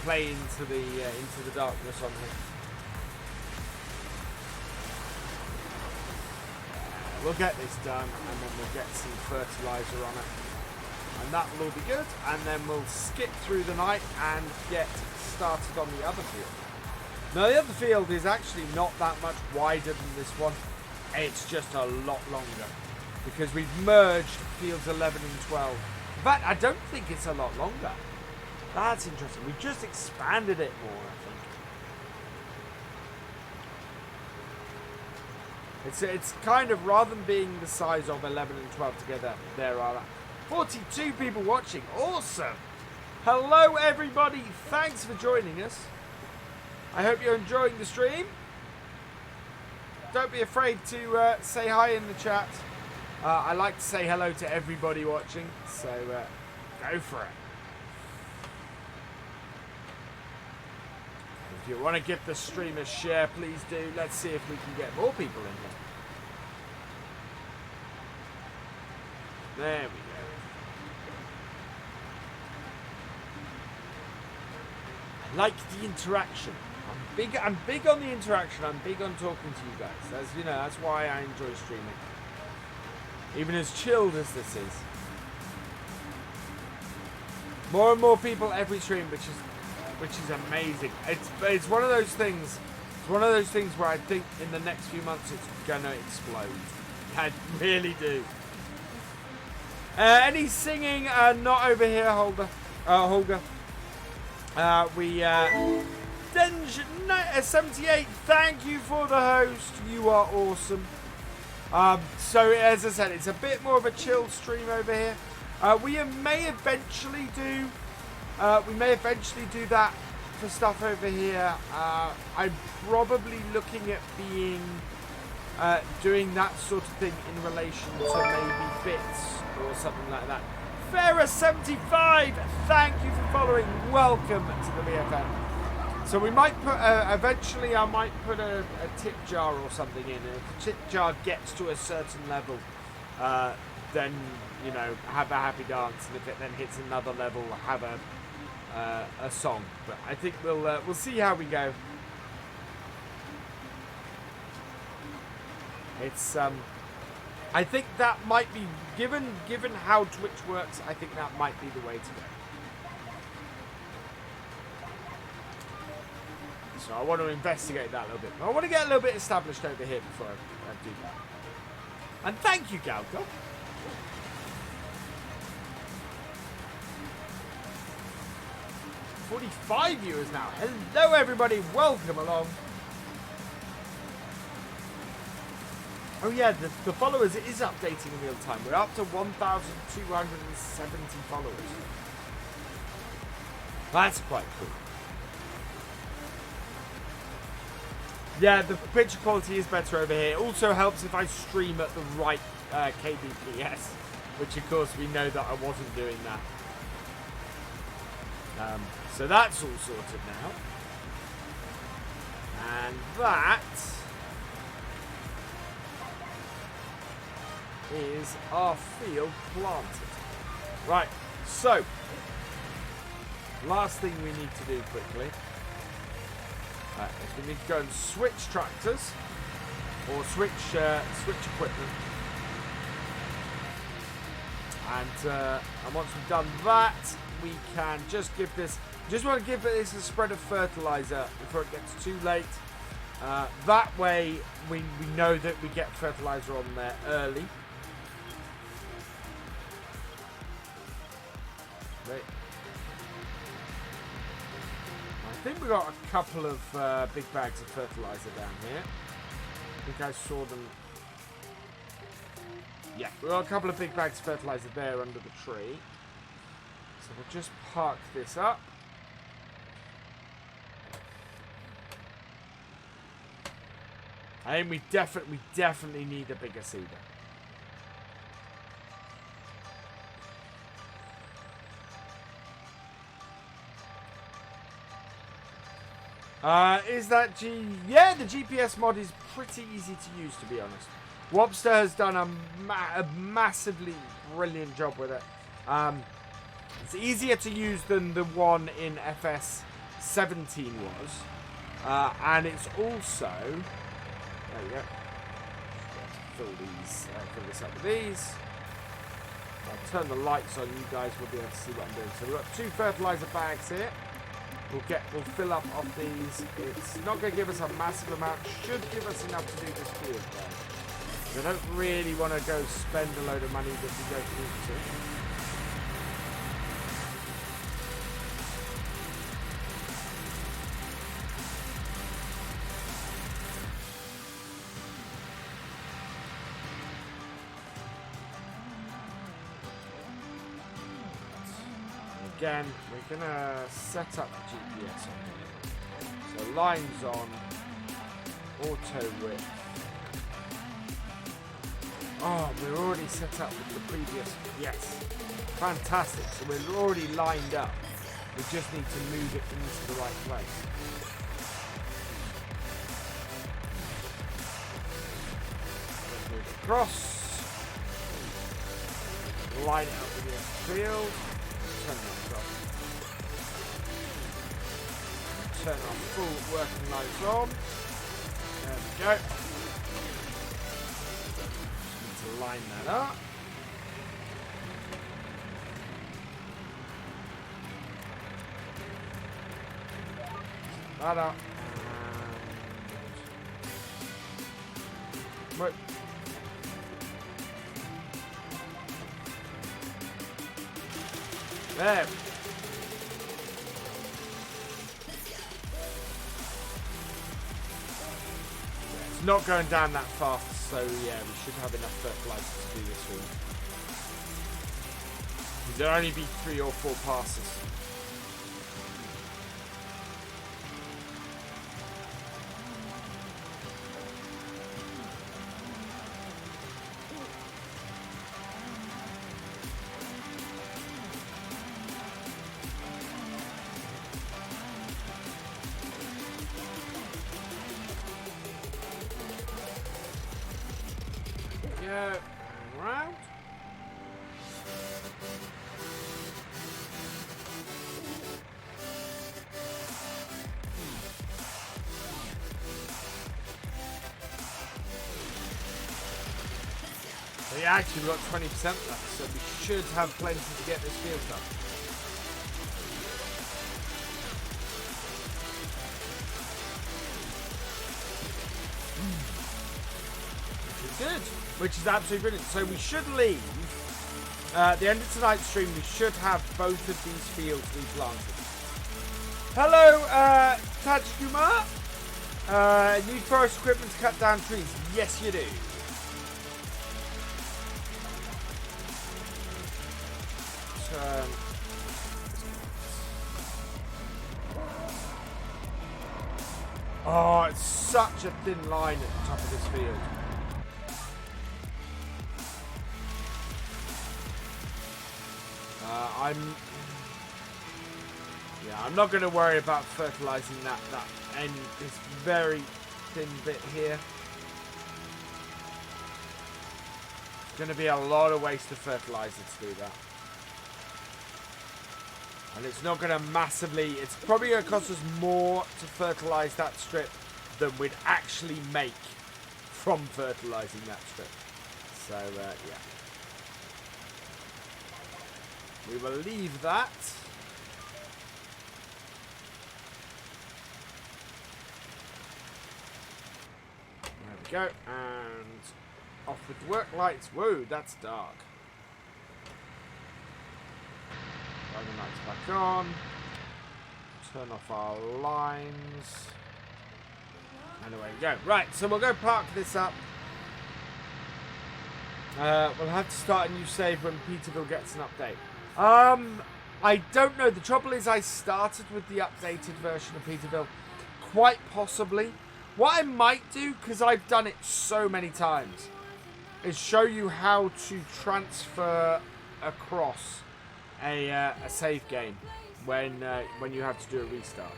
play into the darkness on here. We'll get this done, and then we'll get some fertilizer on it, and that will all be good. And then we'll skip through the night and get started on the other field. Now, the other field is actually not that much wider than this one. It's just a lot longer because we've merged fields 11 and 12. In fact, I don't think it's a lot longer. That's interesting. We've just expanded it more, I think. It's kind of, rather than being the size of 11 and 12 together, there are 42 people watching. Awesome! Hello, everybody. Thanks for joining us. I hope you're enjoying the stream. Don't be afraid to say hi in the chat. I like to say hello to everybody watching, so go for it. If you want to give the stream a share, please do. Let's see if we can get more people in here. There we go. I like the interaction. I'm big on the interaction. I'm big on talking to you guys. That's why I enjoy streaming. Even as chilled as this is. More and more people every stream, which is amazing. It's one of those things. It's one of those things where I think in the next few months it's gonna explode. I really do. Any singing? Not over here, Holger. Denj78. Thank you for the host. You are awesome. So as I said, it's a bit more of a chill stream over here. We may eventually do that for stuff over here. I'm probably looking at being doing that sort of thing in relation to maybe bits or something like that. Farah75, thank you for following. Welcome to the BFM. So we might put, eventually I might put a tip jar or something in. If the tip jar gets to a certain level, then, you know, have a happy dance. And if it then hits another level, have a song. But I think we'll see how we go. It's, I think that might be, given how Twitch works, I think that might be the way to go. So I want to investigate that a little bit. I want to get a little bit established over here before I do that. And thank you, Galcomp. $45 viewers now. Hello, everybody. Welcome along. Oh yeah, the followers, it is updating in real time. We're up to 1,270 followers. That's quite cool. Yeah, the picture quality is better over here. It also helps if I stream at the right kbps, which of course we know that I wasn't doing that. So that's all sorted now. And that is our field planted. Right, so last thing we need to do quickly is we need to go and switch tractors or switch equipment, and once we've done that, we can just give this. Just want to give this a spread of fertilizer before it gets too late. That way, we know that we get fertilizer on there early. Right. I think we got a couple of big bags of fertilizer down here. I think I saw them. Yeah, we got a couple of big bags of fertilizer there under the tree. So we'll just park this up. And we definitely need a bigger seeder. Is that yeah, the GPS mod is pretty easy to use, to be honest. Wobster has done a massively brilliant job with it. It's easier to use than the one in FS17 was. And it's also... There we go. Fill this up with these. I'll turn the lights on, you guys will be able to see what I'm doing. So we've got 2 fertilizer bags here. We'll fill up of these. It's not going to give us a massive amount. Should give us enough to do this field though. I don't really want to go spend a load of money that we don't need to. Again, we're going to set up the GPS on here. So lines on, auto width. Oh, we're already set up with the previous, yes. Fantastic, so we're already lined up. We just need to move it into the right place. Let's move it across. Line it up with the field. Turn that off. Turn our full working lights on. There we go. Just need to line that up. That up. And... Wait. There. It's not going down that fast, so yeah, we should have enough fertilizer to do this with. There'll only be 3 or 4 passes. go. Round. So yeah, actually we've got 20% left, so we should have plenty to get this field done. Good, which is absolutely brilliant. So we should leave at the end of tonight's stream. We should have both of these fields replanted. Hello, Tajkumar. Need forest equipment to cut down trees? Yes, you do. Turn. Oh, it's such a thin line at the top of this field. I'm not going to worry about fertilizing that end, this very thin bit here. It's going to be a lot of waste of fertilizer to do that. And it's not going to massively, it's probably going to cost us more to fertilize that strip than we'd actually make from fertilizing that strip. So, yeah. We will leave that. There we go. And off with the work lights. Whoa, that's dark. Driving lights back on. Turn off our lines. And away we go. Right, so we'll go park this up. We'll have to start a new save when Peterville gets an update. I don't know. The trouble is I started with the updated version of Peterville. Quite possibly. What I might do, because I've done it so many times, is show you how to transfer across a save game when you have to do a restart.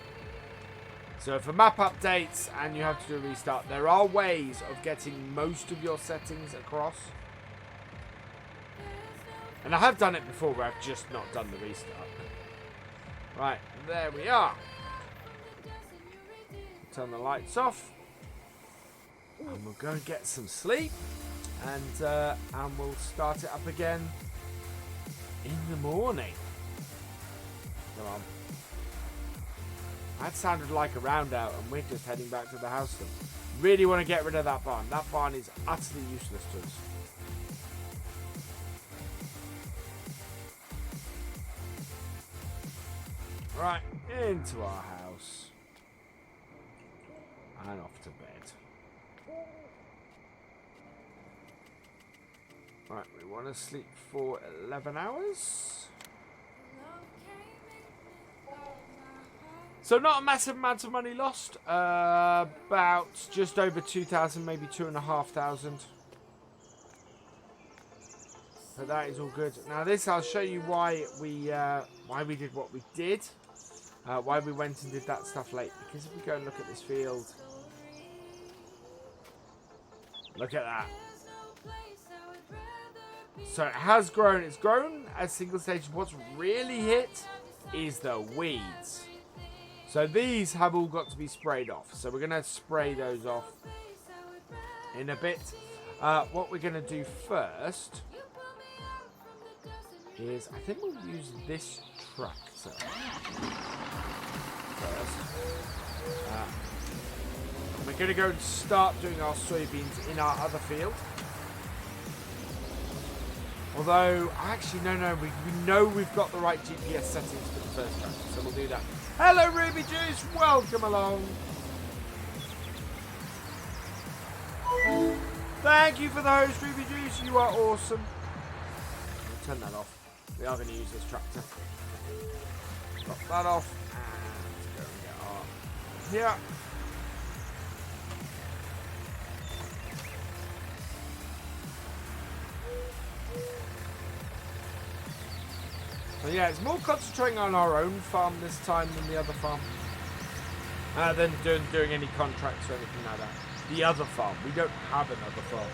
So if a map updates and you have to do a restart, there are ways of getting most of your settings across. And I have done it before where I've just not done the restart. Right, there we are. Turn the lights off. And we'll go and get some sleep. And we'll start it up again in the morning. Come on. That sounded like a round out and we're just heading back to the house then. Really want to get rid of that barn. That barn is utterly useless to us. Right, into our house. And off to bed. Right, we want to sleep for 11 hours. So not a massive amount of money lost. About just over 2,000, maybe 2,500. So that is all good. Now this, I'll show you why we did what we did. Why we went and did that stuff late. Because if we go and look at this field, look at that. So it has grown. It's grown as single stage. What's really hit is the weeds. So these have all got to be sprayed off. So we're going to spray those off in a bit. What we're going to do first is, I think we'll use this tractor first. We're going to go and start doing our soybeans in our other field. Although, actually, no, we know we've got the right GPS settings for the first tractor, so we'll do that. Hello, Ruby Juice. Welcome along. Thank you for the host, Ruby Juice. You are awesome. We'll turn that off. We are going to use this tractor. Drop that off. And go and get our here. So yeah, it's more concentrating on our own farm this time than the other farm. Than doing any contracts or anything like that. The other farm. We don't have another farm.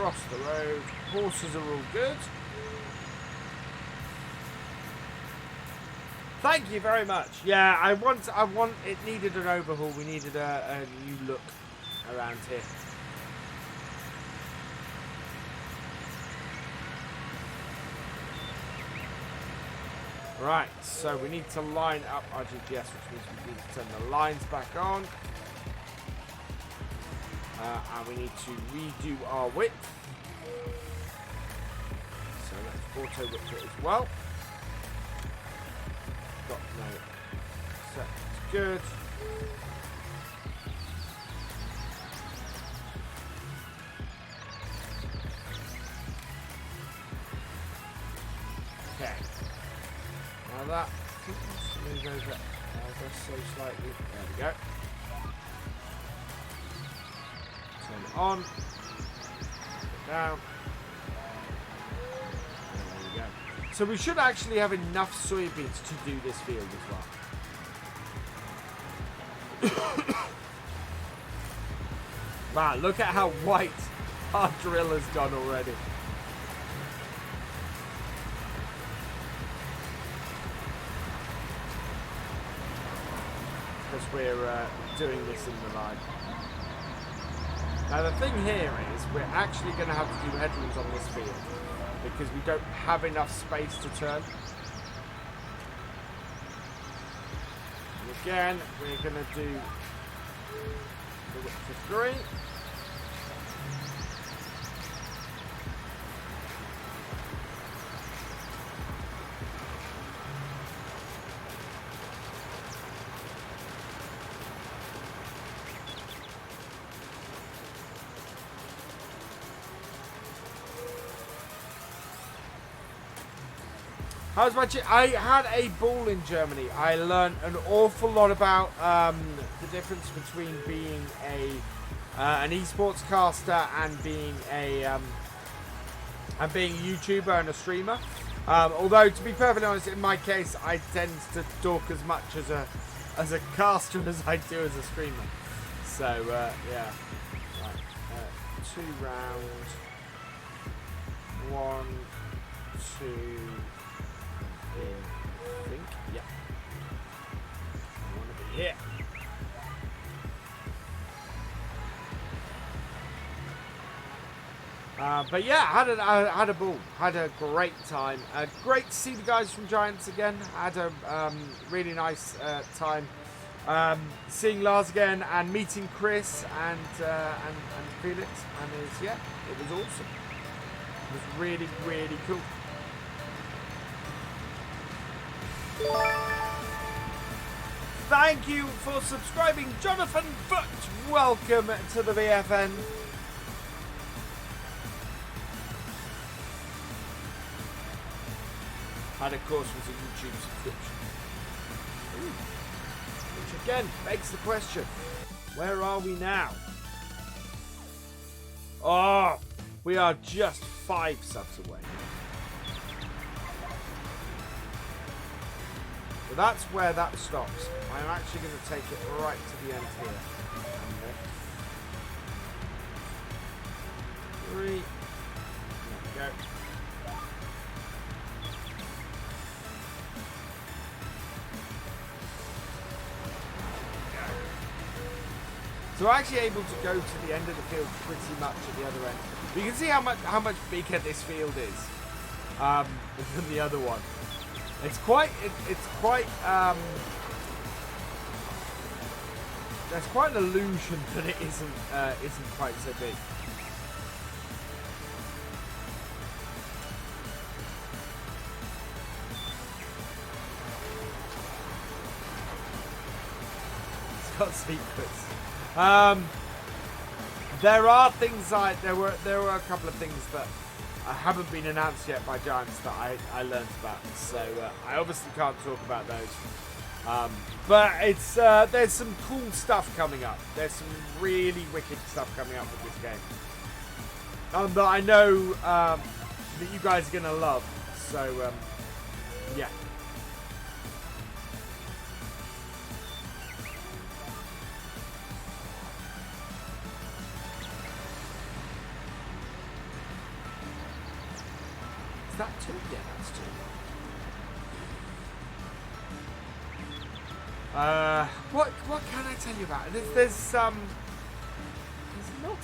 across the road. Horses are all good. Thank you very much. Yeah, I want. It needed an overhaul. We needed a new look around here. Right, so we need to line up our GPS, which means we need to turn the lines back on. And we need to redo our width. So let's auto width it as well. Got no set, it's good. Okay. Now that, let's move over ever so slightly. There we go. Turn it on. Put it down. There we go. So we should actually have enough soybeans to do this field as well. Wow, look at how white our drill has gone already. Because we're doing this in the line. Now the thing here is we're actually going to have to do headrooms on this field because we don't have enough space to turn. And again, we're going to do the width of 3. How's my I had a ball in Germany. I learned an awful lot about the difference between being an esports caster and being a YouTuber and a streamer. Although to be perfectly honest, in my case, I tend to talk as much as a caster as I do as a streamer. So yeah, right, 2 rounds, 1, 2. I think, yeah. I want to be here. But yeah, I had a ball. Had a great time. Great to see the guys from Giants again. Had a really nice time seeing Lars again and meeting Chris and Felix. And it was awesome. It was really, really cool. Thank you for subscribing, Jonathan Foot. Welcome to the VFN. And of course was a YouTube subscription. Which again begs the question, where are we now? Oh, we are just 5 subs away. So that's where that stops. I'm actually going to take it right to the end here. And 3. There we go. So we're actually able to go to the end of the field pretty much at the other end. You can see how much bigger this field is than the other one. It's quite. There's quite an illusion that it isn't quite so big. It's got secrets. There are things like there were a couple of things that haven't been announced yet by Giants that I learned about, so I obviously can't talk about those. But it's there's some cool stuff coming up. There's some really wicked stuff coming up with this game that I know that you guys are gonna love. So yeah. Is that 2? Yeah, that's 2. What can I tell you about? There's not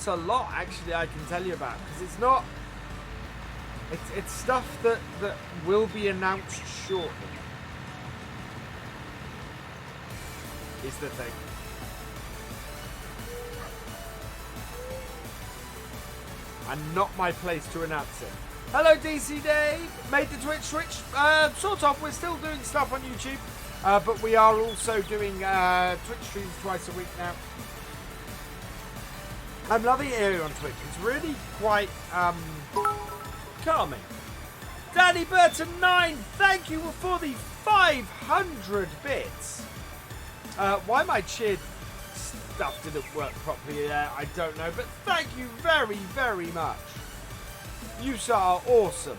a lot actually I can tell you about, because it's not. It's stuff that will be announced shortly. Is the thing. And not my place to announce it. Hello DC Dave! Made the Twitch switch. Sort of. We're still doing stuff on YouTube. But we are also doing Twitch streams twice a week now. I'm loving it here on Twitch. It's really quite calming. Danny Burton 9, thank you for the 500 bits. Why my cheer stuff didn't work properly there, I don't know. But thank you very, very much. You are awesome.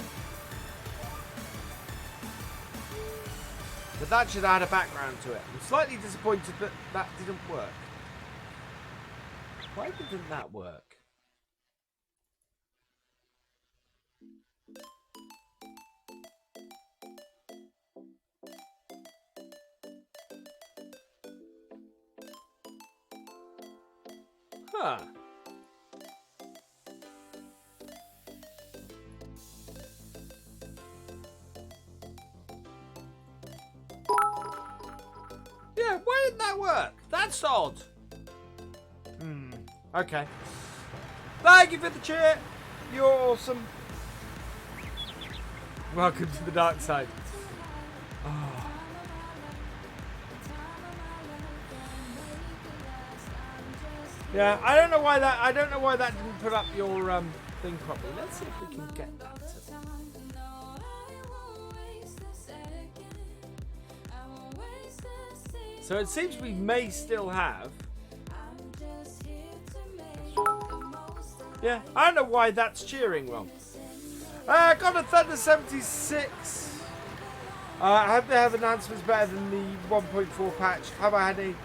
But that should add a background to it. I'm slightly disappointed that that didn't work. Why didn't that work? Huh. Yeah, why didn't that work? That's odd. Okay. Thank you for the cheer. You're awesome. Welcome to the dark side. Oh. Yeah, I don't know why that didn't put up your thing properly. Let's see if we can get that. So it seems we may still have. Yeah, I don't know why that's cheering wrong. Got a Thunder 76. I hope they have announcements better than the 1.4 patch. Have I had any?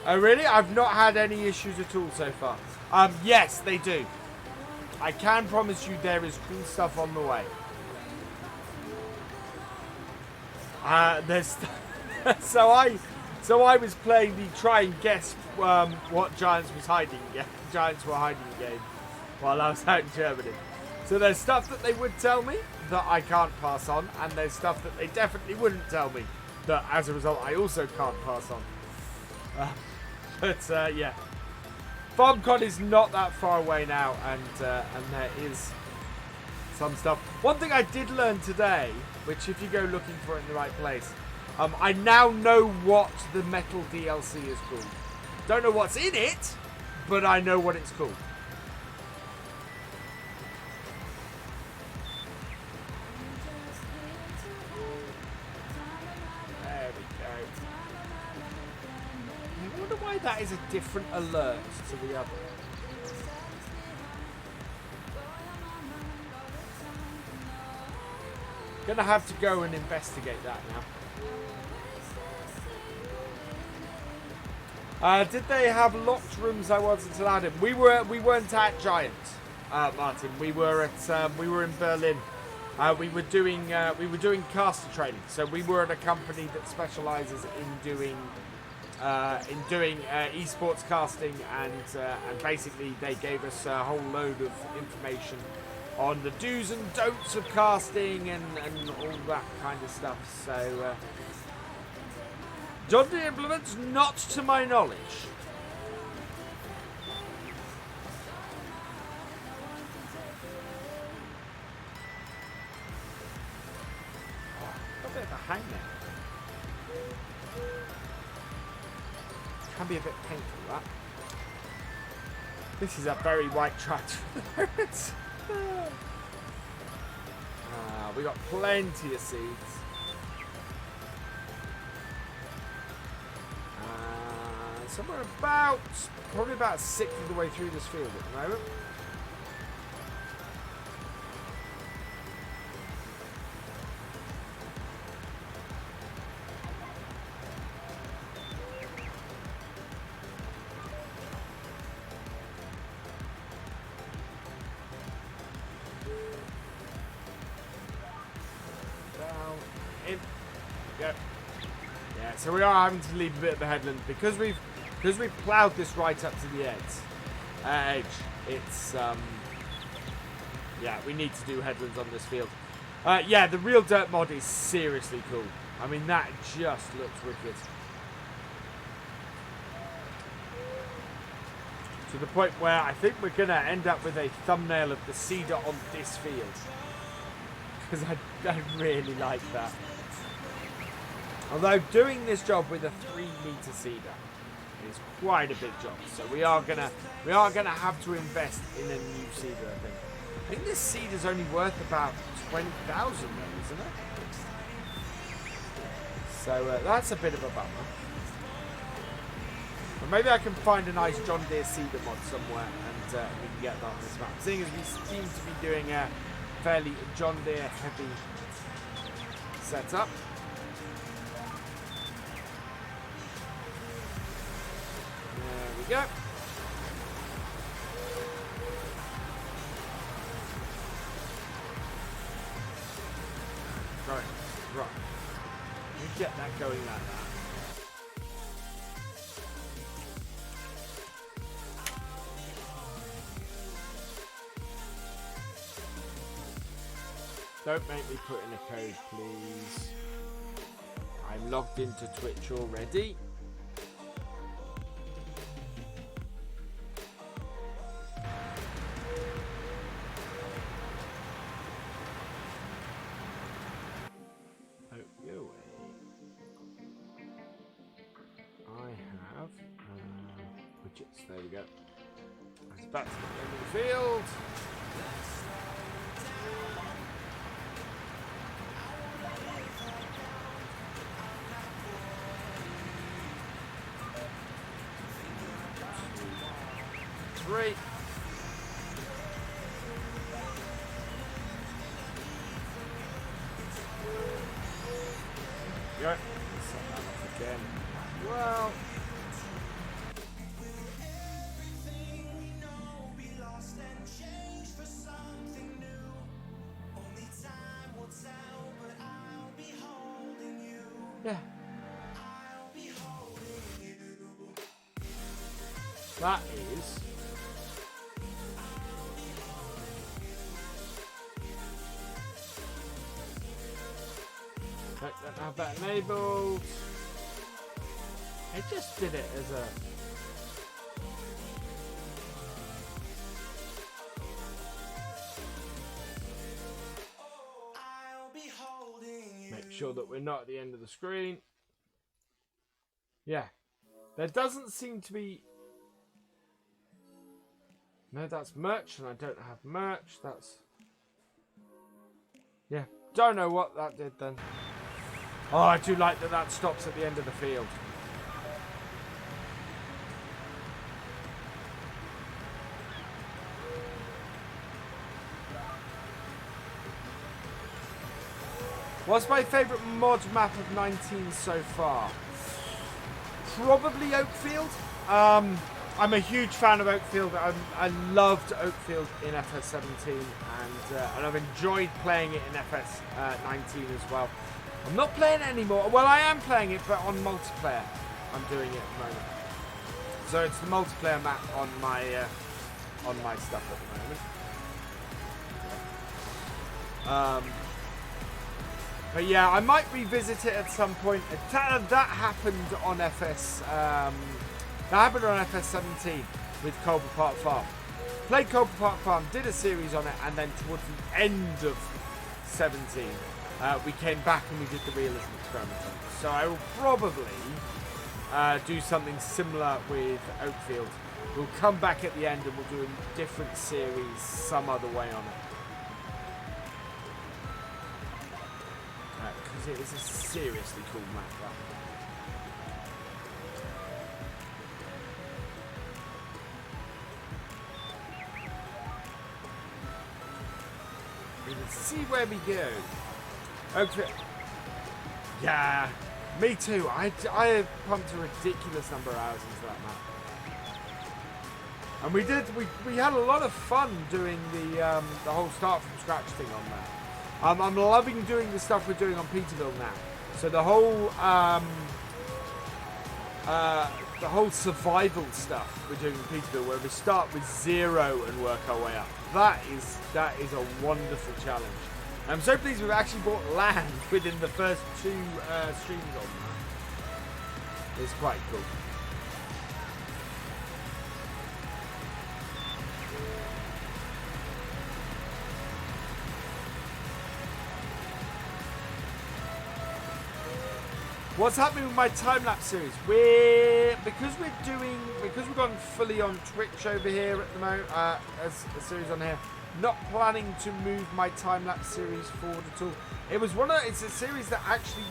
Oh, really? I've not had any issues at all so far. Yes, they do. I can promise you there is cool stuff on the way. There's so I was playing the try and guess what Giants were hiding game while I was out in Germany. So there's stuff that they would tell me that I can't pass on, and there's stuff that they definitely wouldn't tell me that as a result I also can't pass on. But yeah, FarmCon is not that far away now, and there is some stuff. One thing I did learn today, which if you go looking for it in the right place, I now know what the metal DLC is called. Don't know what's in it, but I know what it's called. There we go. I wonder why that is a different alert to the other. Gonna have to go and investigate that now. Did they have locked rooms I wasn't allowed in? We weren't at Giant, Martin. We were in Berlin. We were doing caster training. So we were at a company that specialises in doing esports casting, and basically they gave us a whole load of information on the do's and don'ts of casting and all that kind of stuff. So. John Deere implements, not to my knowledge. Got a bit of a hang there. Can be a bit painful, that. This is a very white tractor. We got plenty of seeds. So we're probably about 1/6 of the way through this field at the moment. go. Yeah, so we are having to leave a bit of the headland because we've ploughed this right up to the edge. It's yeah, we need to do headlands on this field. Yeah, the real dirt mod is seriously cool. I mean, that just looks wicked. To the point where I think we're going to end up with a thumbnail of the seeder on this field. Because I really like that. Although doing this job with a 3-meter seeder is quite a big job. So we are gonna have to invest in a new seeder, I think. I think this seeder's only worth about 20,000 though, isn't it? So that's a bit of a bummer. But maybe I can find a nice John Deere seeder mod somewhere and we can get that on this map. Seeing as we seem to be doing a fairly John Deere heavy setup. There we go. Right. You get that going like that. Don't make me put in a code, please. I'm logged into Twitch already. There we go. It's back to the end of the field. Three. Go. Set that up again. Well. Yeah. That is don't have that enabled. I just did it as a sure that we're not at the end of the screen. Yeah. There doesn't seem to be... No, that's merch, and I don't have merch. That's... Yeah. Don't know what that did then. Oh, I do like that that stops at the end of the field. What's my favourite mod map of 19 so far? Probably Oakfield. I'm a huge fan of Oakfield. I loved Oakfield in FS17 and I've enjoyed playing it in FS19 as well. I'm not playing it anymore. Well, I am playing it, but on multiplayer. I'm doing it at the moment. So it's the multiplayer map on my stuff at the moment. But yeah, I might revisit it at some point. That happened on FS17 with Colbert Park Farm. Played Colbert Park Farm, did a series on it, and then towards the end of 17, we came back and we did the realism experiment on it. So I will probably do something similar with Oakfield. We'll come back at the end and we'll do a different series some other way on it. Because it is a seriously cool map, that. We can see where we go. Okay. Yeah, me too. I have pumped a ridiculous number of hours into that map. And we had a lot of fun doing the whole start from scratch thing on there. I'm loving doing the stuff we're doing on Peterville now. So the whole survival stuff we're doing in Peterville, where we start with 0 and work our way up. That is a wonderful challenge. I'm so pleased we've actually bought land within the first 2 streams on that. It's quite cool. What's happening with my time-lapse series? Because we've gone fully on Twitch over here at the moment, as a series on here, not planning to move my time-lapse series forward at all. It's a series that actually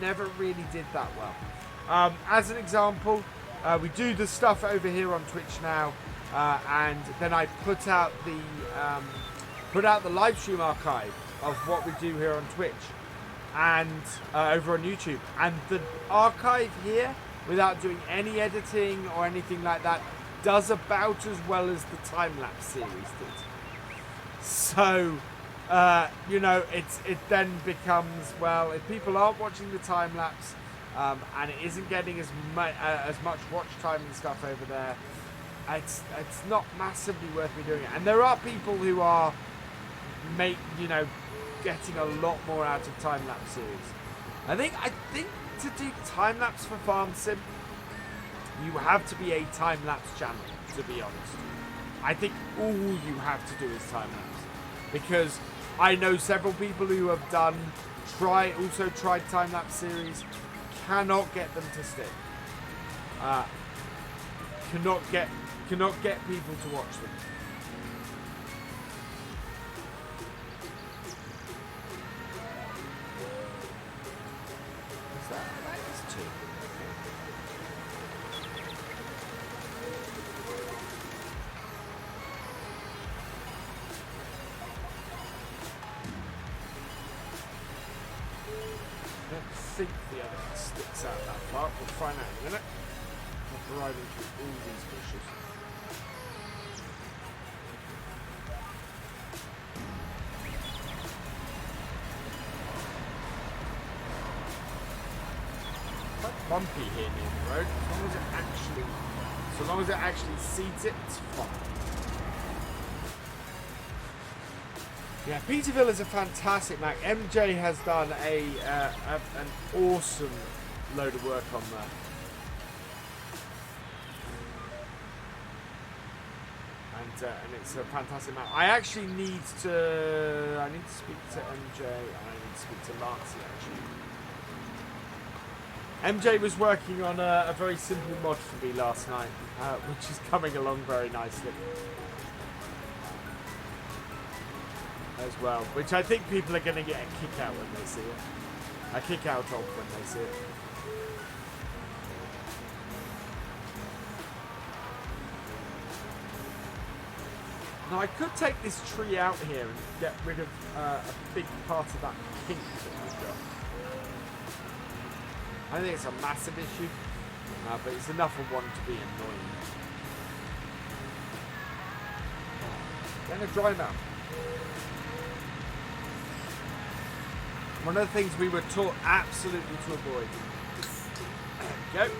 never really did that well. As an example, we do the stuff over here on Twitch now, and then I put out the live stream archive of what we do here on Twitch and over on YouTube, and the archive here, without doing any editing or anything like that, does about as well as the time-lapse series did. So it then becomes, well, if people aren't watching the time-lapse and it isn't getting as much watch time and stuff over there, it's not massively worth me doing it. And there are people who are getting a lot more out of time-lapse series. I think to do time-lapse for Farm Sim, you have to be a time-lapse channel, to be honest. I think all you have to do is time-lapse, because I know several people who have tried time-lapse series, cannot get them to stick. Cannot get people to watch them. Driving through all these bushes. Quite bumpy here near the road. As long as it actually seeds it, it's fine. Yeah, Peterville is a fantastic map. MJ has done an awesome load of work on there. And it's a fantastic map. I actually need to speak to MJ, and I need to speak to Larsen actually. MJ was working on a very simple mod for me last night, which is coming along very nicely as well, which I think people are going to get a kick out when they see it. A kick out of when they see it. Now I could take this tree out here and get rid of a big part of that pink that we've got. I don't think it's a massive issue, but it's enough of one to be annoying. Then a dry mount. One of the things we were taught absolutely to avoid. There we go.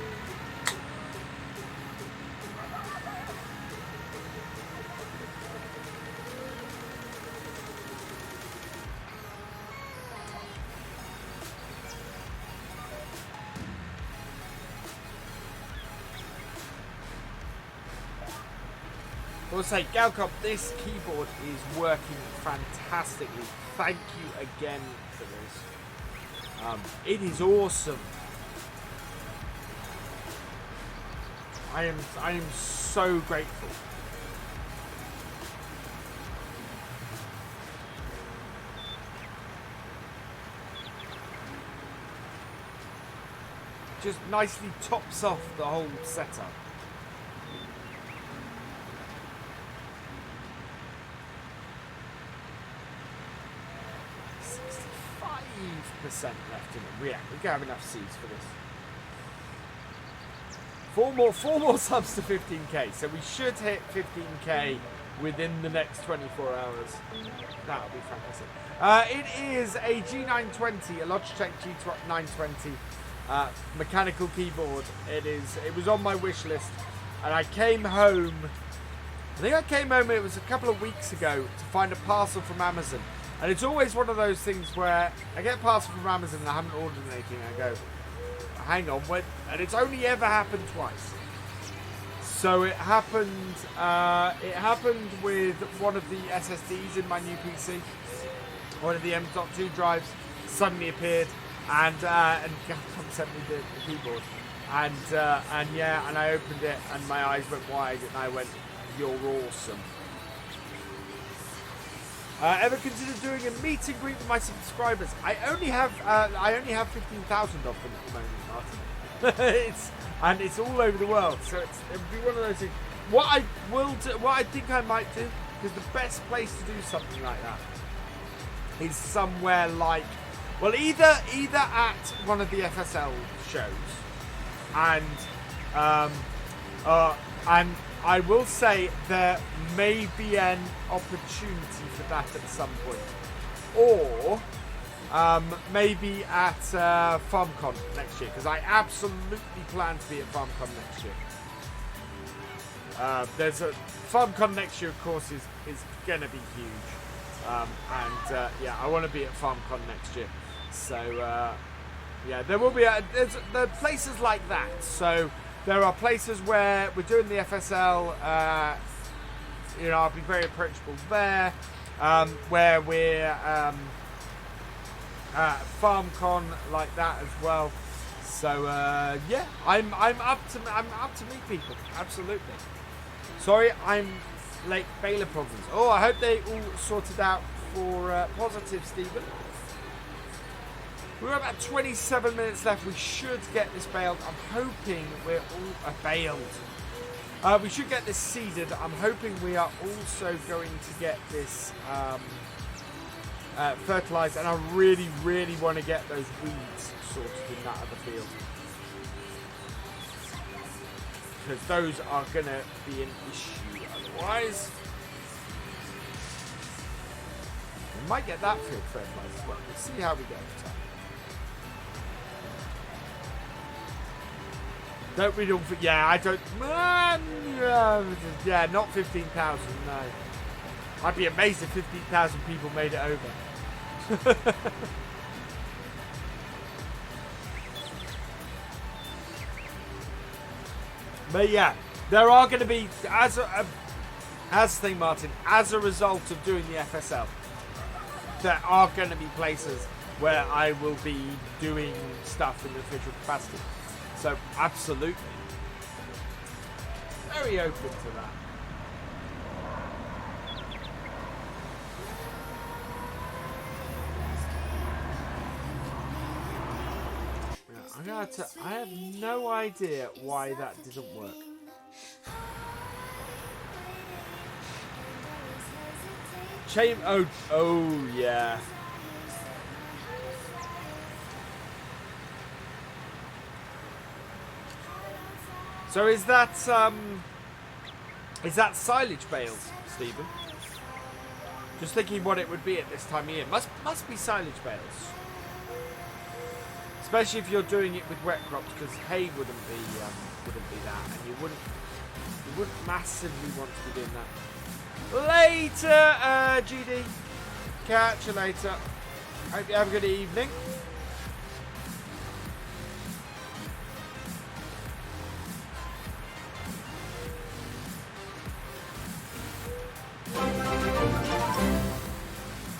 I will say, Galcomp, this keyboard is working fantastically. Thank you again for this. It is awesome. I am so grateful. Just nicely tops off the whole setup. % left in it. Yeah, we can have enough seeds for this. Four more subs to 15k, so we should hit 15k within the next 24 hours. That would be fantastic. It is a G920, a Logitech G920 mechanical keyboard. It was on my wish list, and I came home. I think I came home, it was a couple of weeks ago, to find a parcel from Amazon. And it's always one of those things where I get a parcel from Amazon and I haven't ordered anything. I go, hang on, what? And it's only ever happened twice. So it happened with one of the SSDs in my new PC. One of the M.2 drives suddenly appeared, and Galcomp sent me the keyboard. And I opened it and my eyes went wide and I went, "You're awesome." Ever considered doing a meet and greet with my subscribers? I only have 15,000 of them at the moment, Martin. It's all over the world, so it would be one of those things. What I think I might do, because the best place to do something like that is somewhere like, well, either at one of the FSL shows, and I will say there may be an opportunity for that at some point, or maybe at FarmCon next year, because I absolutely plan to be at FarmCon next year. There's a FarmCon next year, of course, is going to be huge, yeah, I want to be at FarmCon next year. So yeah, there will be there are places like that. So there are places where we're doing the FSL. I'll be very approachable there. Where we're FarmCon like that as well. So yeah, I'm up to meet people. Absolutely. Sorry, I'm late. Bayley problems. Oh, I hope they all sorted out for positive, Stephen. We're about 27 minutes left. We should get this baled. I'm hoping we're all baled. We should get this seeded. I'm hoping we are also going to get this fertilized, and I really, really want to get those weeds sorted in that other field, because those are going to be an issue otherwise. We might get that field fertilized as well. We'll see how we go. Don't read all. Yeah, I don't. Yeah, not 15,000. No, I'd be amazed if 15,000 people made it over. But yeah, there are going to be as thing, Martin. As a result of doing the FSL, there are going to be places where I will be doing stuff in the official capacity. So, absolutely. Very open to that. I have no idea why that didn't work. Oh, yeah. So is that silage bales, Stephen? Just thinking what it would be at this time of year. Must be silage bales, especially if you're doing it with wet crops, because hay wouldn't be that, and you wouldn't massively want to be doing that. Later, GD. Catch you later. Hope you have a good evening.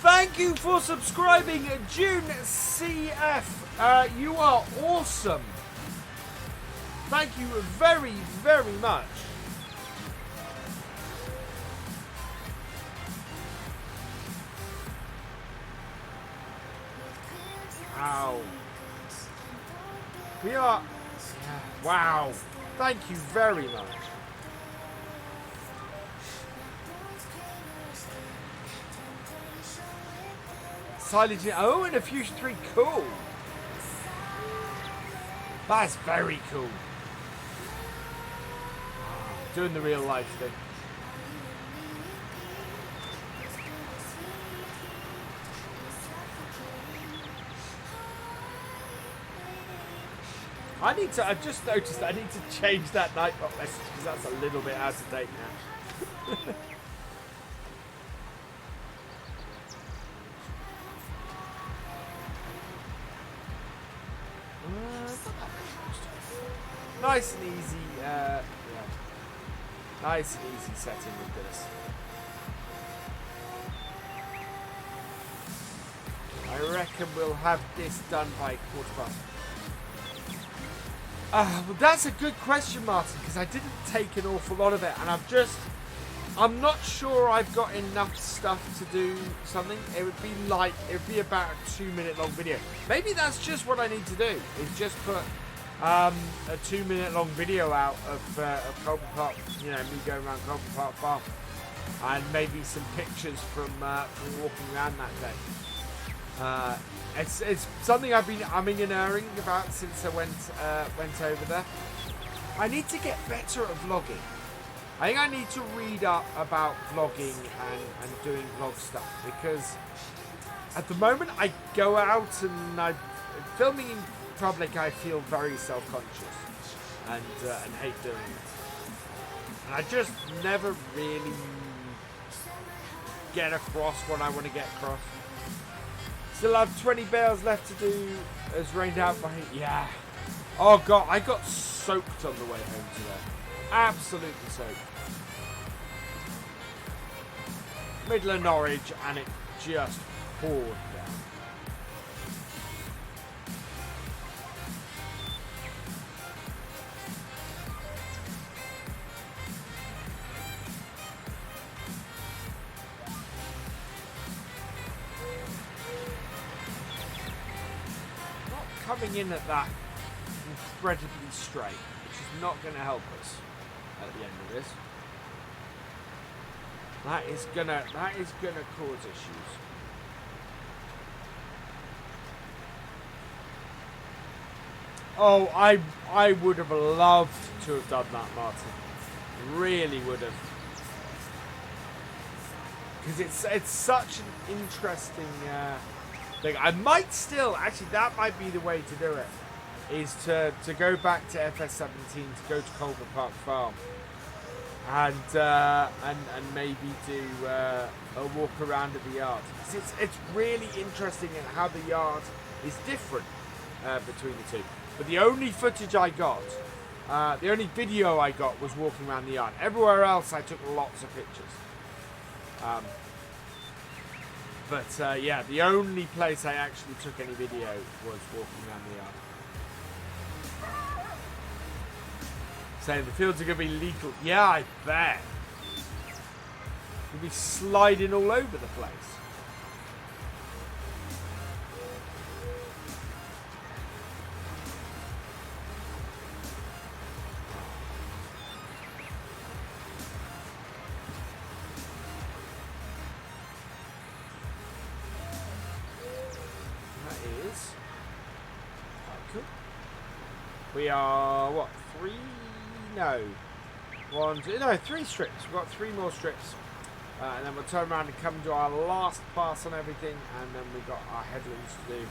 Thank you for subscribing, June CF. You are awesome. Thank you very, very much. Wow. We are... Wow. Thank you very much. Silage... Oh, and a Fusion 3. Cool. That's very cool. Doing the real life thing. I've just noticed I need to change that Nightbot message because that's a little bit out of date now. Nice and easy, yeah. Nice and easy setting with this. I reckon we'll have this done by 1:15. Well, that's a good question, Martin, because I didn't take an awful lot of it, and I'm not sure I've got enough stuff to do something. It would be about a 2-minute long video. Maybe that's just what I need to do, is just put a 2-minute long video out of Galcomp Park, you know, me going around Galcomp Park Farm, and maybe some pictures from walking around that day. It's something I've been umming and erring about since I went over there. I need to get better at vlogging. I think I need to read up about vlogging and doing vlog stuff, because at the moment I go out and filming in public, I feel very self-conscious and hate doing it. And I just never really get across what I want to get across. Still have 20 bales left to do. Has rained out by, yeah. Oh god, I got soaked on the way home today. Absolutely soaked. Middle of Norwich, and it just poured down. Coming in at that incredibly straight, which is not going to help us at the end of this. That is gonna cause issues. Oh, I would have loved to have done that, Martin. Really would have. Because it's such an interesting thing. I might still, actually, that might be the way to do it, is to go back to FS17, to go to Galcomp Park Farm, and maybe do a walk around at the yard. It's really interesting in how the yard is different between the two. But the only footage I got, the only video I got was walking around the yard. Everywhere else I took lots of pictures. But yeah, the only place I actually took any video was walking around the yard. Saying the fields are going to be lethal. Yeah, I bet. You'll be sliding all over the place. We are, what, 3? No. 1, 2, no, 3 strips. We've got 3 more strips. And then we'll turn around and come to our last pass on everything. And then we've got our headlands to do.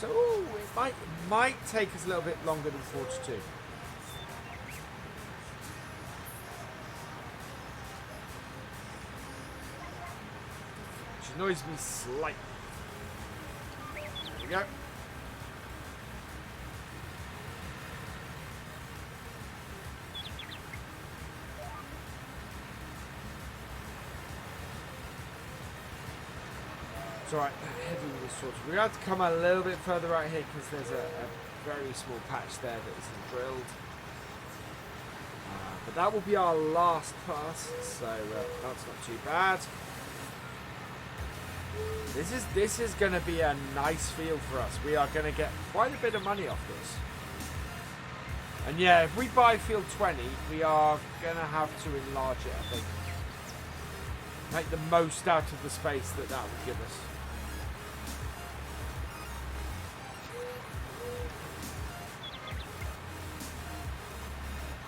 So it might take us a little bit longer than 42. Which annoys me slightly. There we go. It's alright, the heading is sorted. We have to come a little bit further right here because there's a very small patch there that isn't drilled. But that will be our last pass, so that's not too bad. This is going to be a nice field for us. We are going to get quite a bit of money off this. And yeah, if we buy field 20, we are going to have to enlarge it, I think. Make the most out of the space that will give us.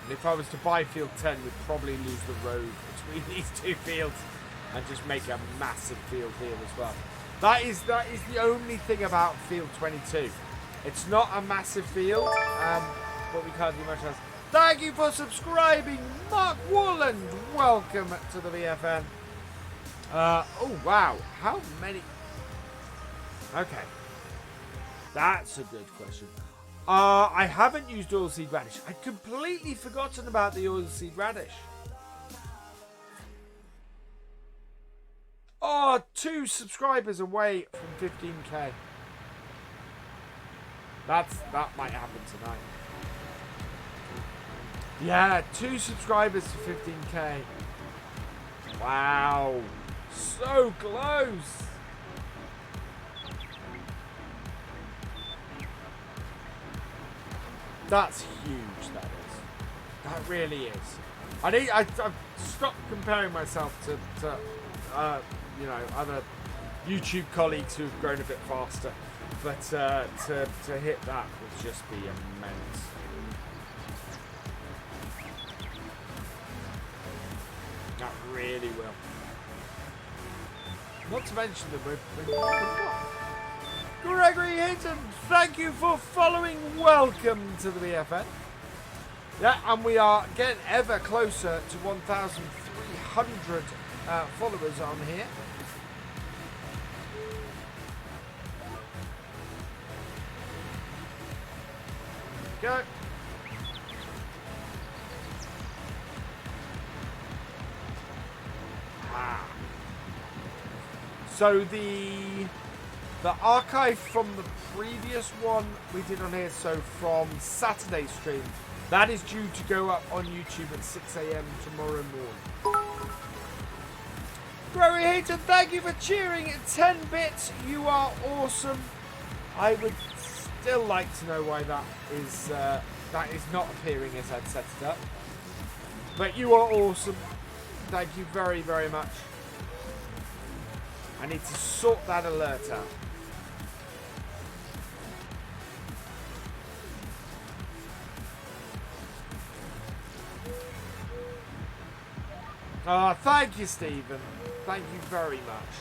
And if I was to buy field 10, we'd probably lose the road between these 2 fields and just make a massive field here as well. That is the only thing about field 22. It's not a massive field, but we can't do much else. Thank you for subscribing, Mark Wooland. Welcome to the VFN. Oh, wow. How many? Okay. That's a good question. I haven't used oilseed radish. I'd completely forgotten about the oilseed radish. Oh, 2 subscribers away from 15k. That might happen tonight. Yeah, 2 subscribers to 15k. Wow. So close. That's huge, that is. That really is. I've stopped comparing myself to you know, other YouTube colleagues who've grown a bit faster. But to hit that would just be immense. That really will. Not to mention that we're Gregory Hinton, thank you for following. Welcome to the BFN. Yeah, and we are getting ever closer to 1,300 followers on here. Go. So the archive from the previous one we did on here, so from Saturday's stream, that is due to go up on YouTube at 6 AM tomorrow morning. Gregory Hayton, thank you for cheering at 10 bits. You are awesome. I would still like to know why that is not appearing as I'd set it up. But you are awesome. Thank you very, very much. I need to sort that alert out. Oh, thank you, Stephen. Thank you very much.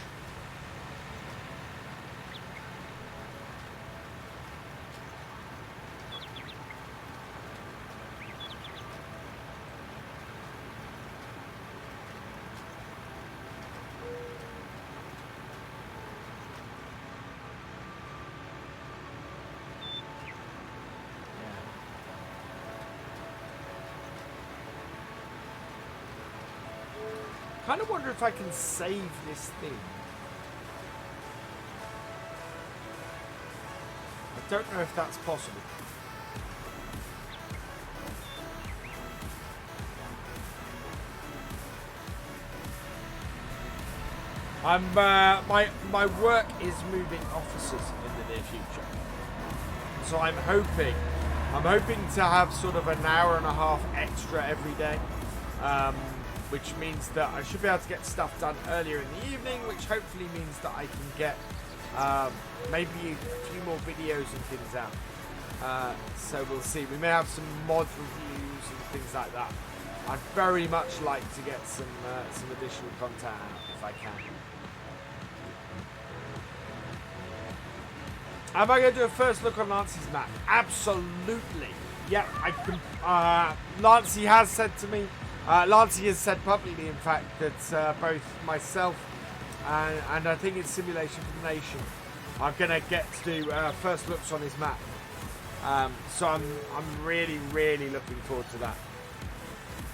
I kind of wonder if I can save this thing. I don't know if that's possible. My work is moving offices in the near future, so I'm hoping to have sort of an hour and a half extra every day. Which means that I should be able to get stuff done earlier in the evening, which hopefully means that I can get maybe a few more videos and things out. So we'll see. We may have some mod reviews and things like that. I'd very much like to get some additional content out if I can. Am I going to do a first look on Lancy's map? Absolutely. Yeah, I can. Lancy has said to me. Lancy has said publicly, in fact, that both myself and I think it's Simulation for the Nation are going to get to do first looks on his map. So I'm really, really looking forward to that.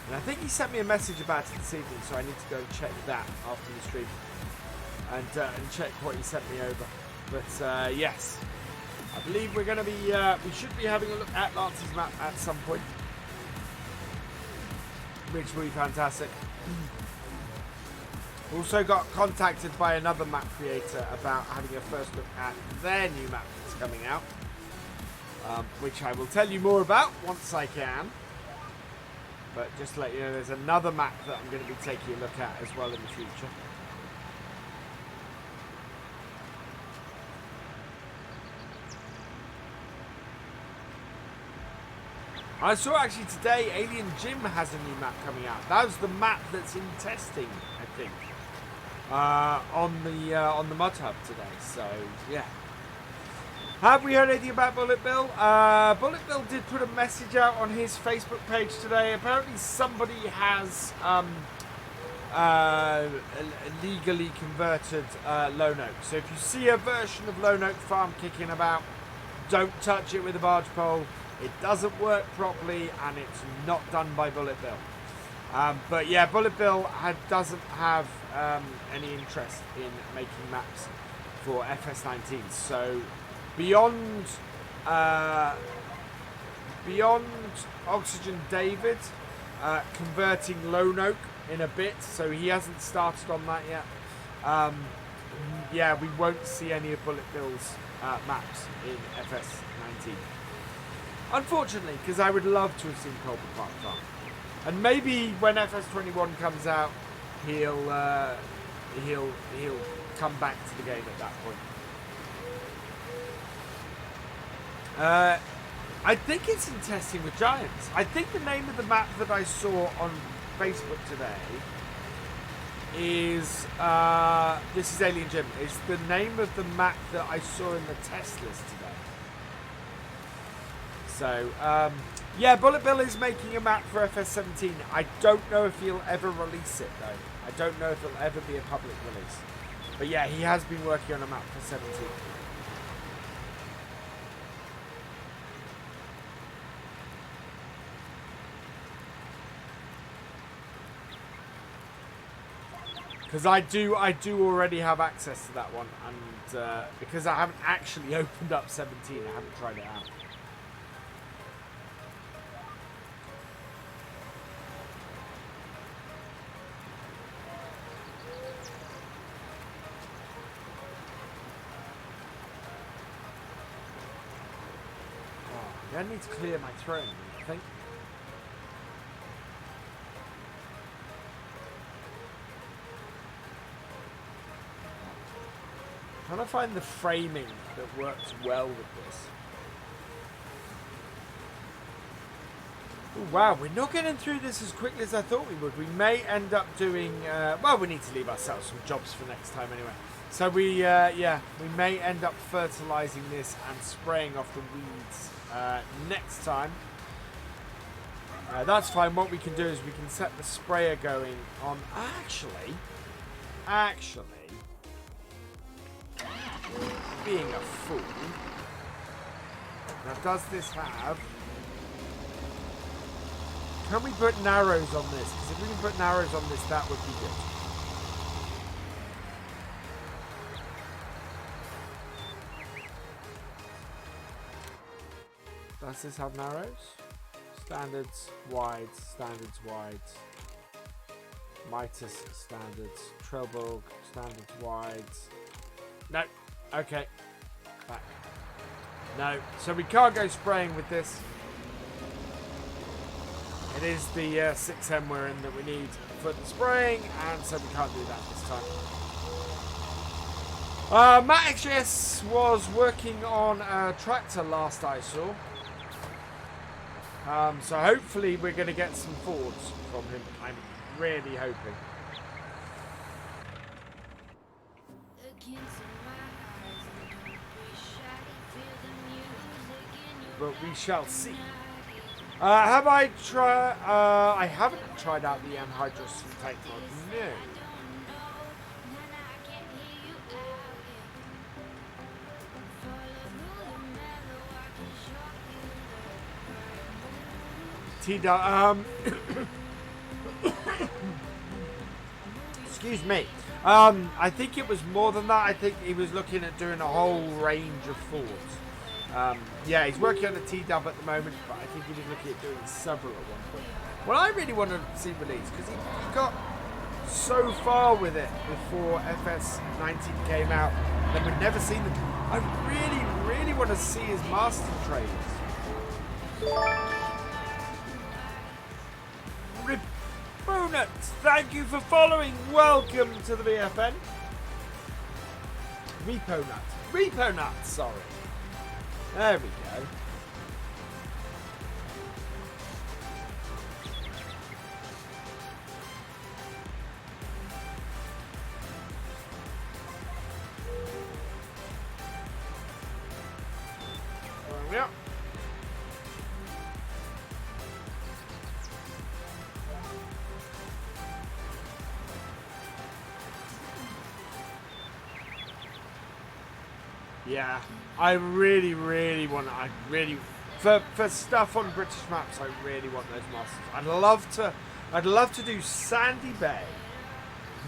And I think he sent me a message about it this evening, so I need to go and check that after the stream and check what he sent me over. But yes, I believe we're going to be we should be having a look at Lance's map at some point, which will be fantastic. Also got contacted by another map creator about having a first look at their new map that's coming out, which I will tell you more about once I can. But just to let you know, there's another map that I'm going to be taking a look at as well in the future. I saw actually today Alien Jim has a new map coming out. That was the map that's in testing, I think, on the Mud Hub today. So yeah, Have we heard anything about Bullet Bill? Bullet Bill did put a message out on his Facebook page today. Apparently somebody has legally converted Lone Oak. So if you see a version of Lone Oak Farm kicking about, don't touch it with a barge pole. It doesn't work properly and it's not done by Bullet Bill. But yeah, Bullet Bill doesn't have any interest in making maps for FS19. So beyond Oxygen David converting Lone Oak in a bit, so he hasn't started on that yet. Yeah, we won't see any of Bullet Bill's maps in FS19. Unfortunately, because I would love to have seen Colby Park Farm. And maybe when FS21 comes out, he'll come back to the game at that point. I think it's in Testing with Giants. I think the name of the map that I saw on Facebook today is this is Alien Jim. It's the name of the map that I saw in the test list today. So yeah, Bullet Bill is making a map for FS17. I don't know if he'll ever release it though. I don't know if it'll ever be a public release. But yeah, he has been working on a map for 17. Because I do already have access to that one, and because I haven't actually opened up 17, I haven't tried it out. I need to clear my throat, I think. I'm trying to find the framing that works well with this. Ooh, wow, we're not getting through this as quickly as I thought we would. We may end up doing... well, we need to leave ourselves some jobs for next time anyway. So we may end up fertilizing this and spraying off the weeds next time. That's fine. What we can do is we can set the sprayer going on. Actually, being a fool. Now, does this have... Can we put narrows on this? Because if we can put narrows on this, that would be good. Does this have narrows? Standards, wides, standards, wides. Mitas, standards. Trelborg, standards, wides. No. Okay. Back. No. So we can't go spraying with this. It is the 6M we're in that we need for the spraying, and so we can't do that this time. Matt XGS was working on a tractor last I saw. So hopefully we're going to get some Fords from him. I'm really hoping. But we shall see. Have I tried... I haven't tried out the anhydrous tank mod. No. Excuse me. I think it was more than that. I think he was looking at doing a whole range of Fords. Yeah, he's working on a T-dub at the moment, but I think he was looking at doing several at one point. Well, I really want to see release because he got so far with it before FS19 came out that we'd never seen them. I really want to see his master trailers. Ripbonut, thank you for following. Welcome to the BFN. Reponut, sorry. There we go. Yeah, I really want. For stuff on British maps, I really want those masters. I'd love to do Sandy Bay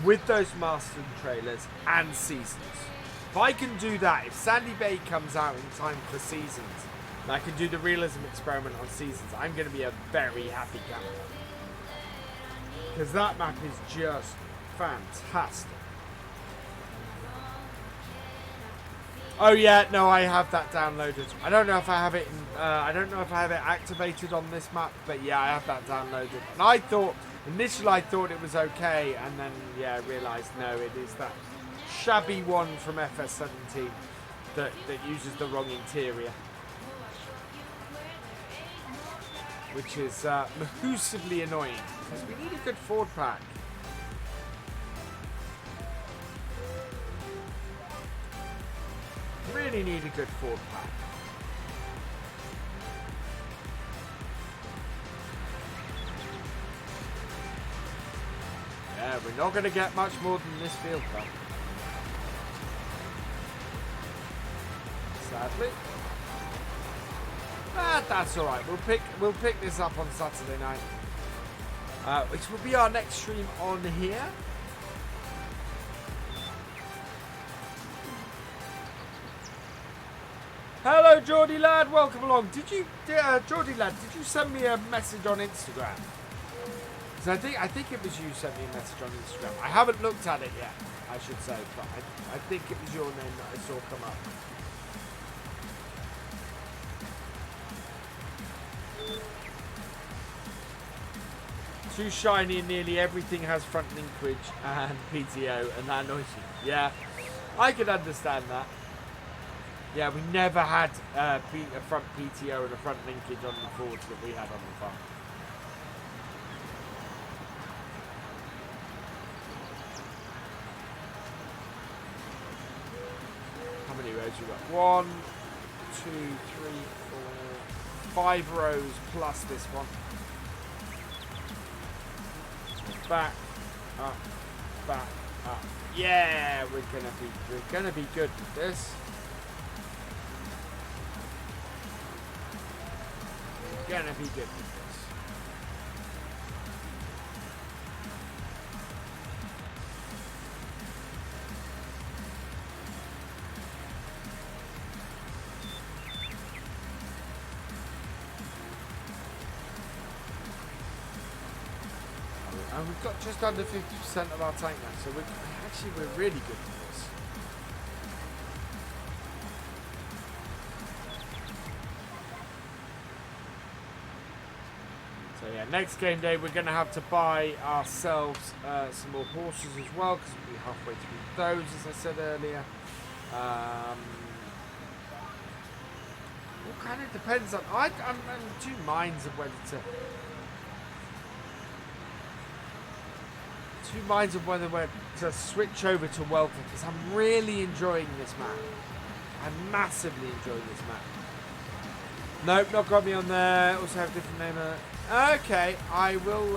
with those master trailers and seasons. If I can do that, if Sandy Bay comes out in time for seasons, and I can do the realism experiment on seasons, I'm going to be a very happy camper. Because that map is just fantastic. Oh yeah, no, I have that downloaded. I don't know if I have it. I don't know if I have it activated on this map, but yeah, I have that downloaded. And I thought initially I thought it was okay, and then yeah, I realised no, it is that shabby one from FS17 that uses the wrong interior, which is mahoosively annoying because we need a good Ford pack. Really need a good Ford pack. Yeah, we're not going to get much more than this field though. Sadly. But that's alright. We'll pick this up on Saturday night. Which will be our next stream on here. Hello, Geordie lad. Welcome along. Did you, Geordie lad? Did you send me a message on Instagram? Because I think it was you sent me a message on Instagram. I haven't looked at it yet, I should say, but I think it was your name that I saw come up. Too shiny and nearly everything has front linkage and PTO, and that annoys you. Yeah, I can understand that. Yeah, we never had a front PTO and a front linkage on the Fords that we had on the farm. How many rows we got? 1, 2, 3, 4, 5 rows plus this one. Back, up, back, up. Yeah, we're gonna be good with this. We're gonna be good with this. And we've got just under 50% of our tank now, so we're really good with this. So yeah, next game day we're going to have to buy ourselves some more horses as well, because we'll be halfway through those, as I said earlier. It kind of depends on. I'm in two minds of whether to switch over to Welcome, because I'm really enjoying this map. I'm massively enjoying this map. Nope, not got me on there. Also have a different name. Okay, I will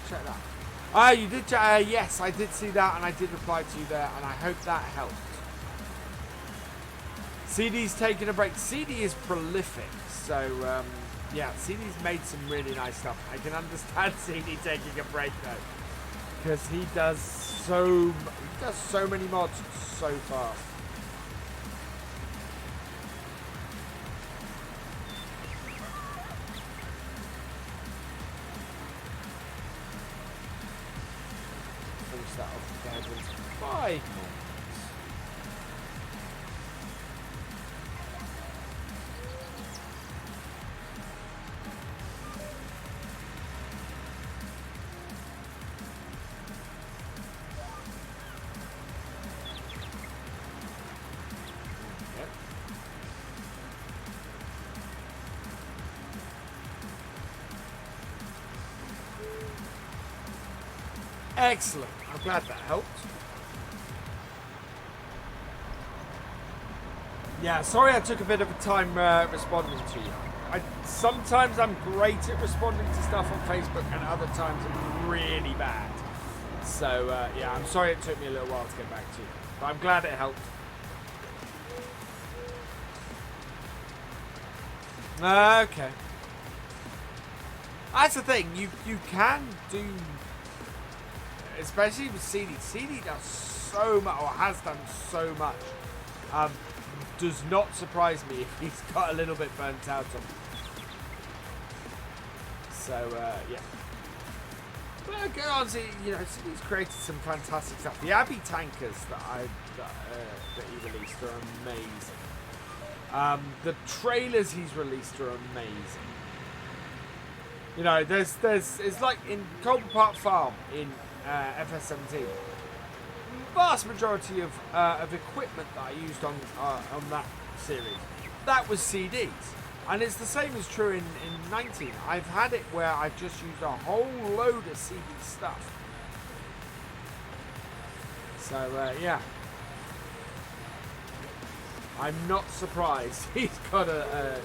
check that. Ah, you did. Yes, I did see that, and I did reply to you there, and I hope that helped. CD's taking a break. CD is prolific, so yeah, CD's made some really nice stuff. I can understand CD taking a break though, because he does so many mods so fast. Finish that off together with 5 more. Excellent. I'm glad that helped. Yeah, sorry I took a bit of a time responding to you. Sometimes I'm great at responding to stuff on Facebook, and other times I'm really bad. So yeah, I'm sorry it took me a little while to get back to you, but I'm glad it helped. Okay. That's the thing. You can do, especially with CD. CD does so much, or has done so much. Does not surprise me if he's got a little bit burnt out on. So yeah. But go on, see, you know, he's created some fantastic stuff. The Abbey tankers that he released are amazing. The trailers he's released are amazing. You know, it's like in Colton Park Farm in FS17. Vast majority of equipment that I used on that series, that was CDs. And it's the same as true in 19. I've had it where I've just used a whole load of CD stuff. So, yeah. I'm not surprised he's got a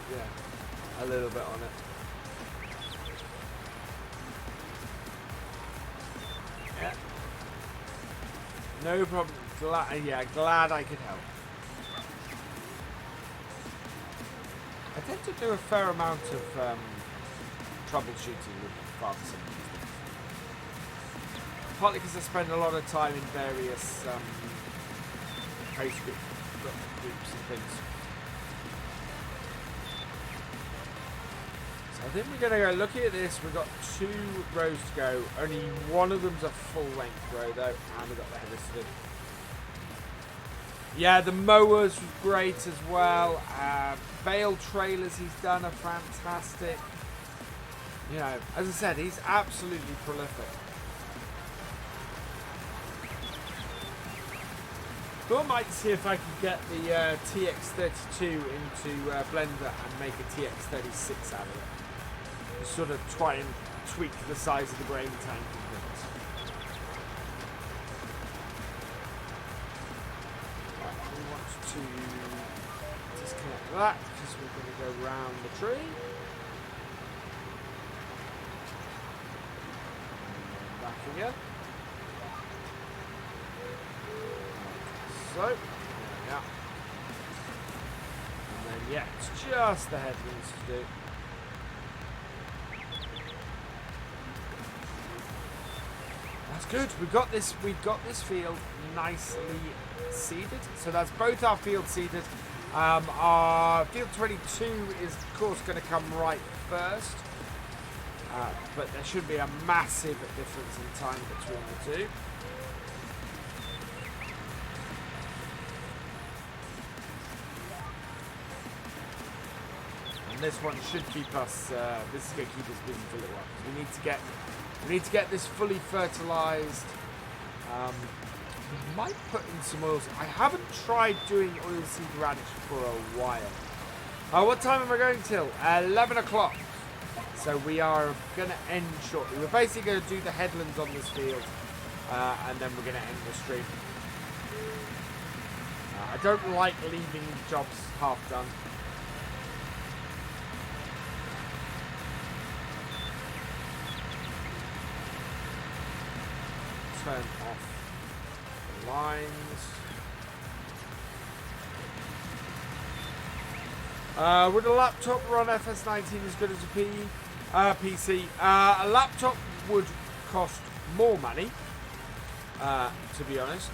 little bit on it. Yeah. No problem. Glad I could help. I tend to do a fair amount of troubleshooting with farm systems. Partly because I spend a lot of time in various Facebook groups and things. So I think we're going to go looking at this. We've got 2 rows to go. Only one of them's a full-length row, though, and we've got the headers to do. Yeah, the mowers was great as well. Bale trailers he's done are fantastic. You know, as I said, he's absolutely prolific. So I might see if I can get the TX32 into Blender and make a TX36 out of it. Just sort of try and tweak the size of the grain tank and things. To disconnect that because we're going to go round the tree. Back again. So, there we go. And then, yeah, it's just the headlands to do. That's good. We've got this field nicely seeded. So that's both our field seeded. Our field 22 is of course going to come right first. But there should be a massive difference in time between the two. And this one should keep us, this is going to keep us busy for a little while. We need to get this fully fertilized. We might put in some oils. I haven't tried doing oilseed radish for a while. What time am I going till? 11 o'clock. So we are going to end shortly. We're basically going to do the headlands on this field. And then we're going to end the stream. I don't like leaving jobs half done. Turn off the lines. Would a laptop run FS19 as good as a PC? A laptop would cost more money, to be honest.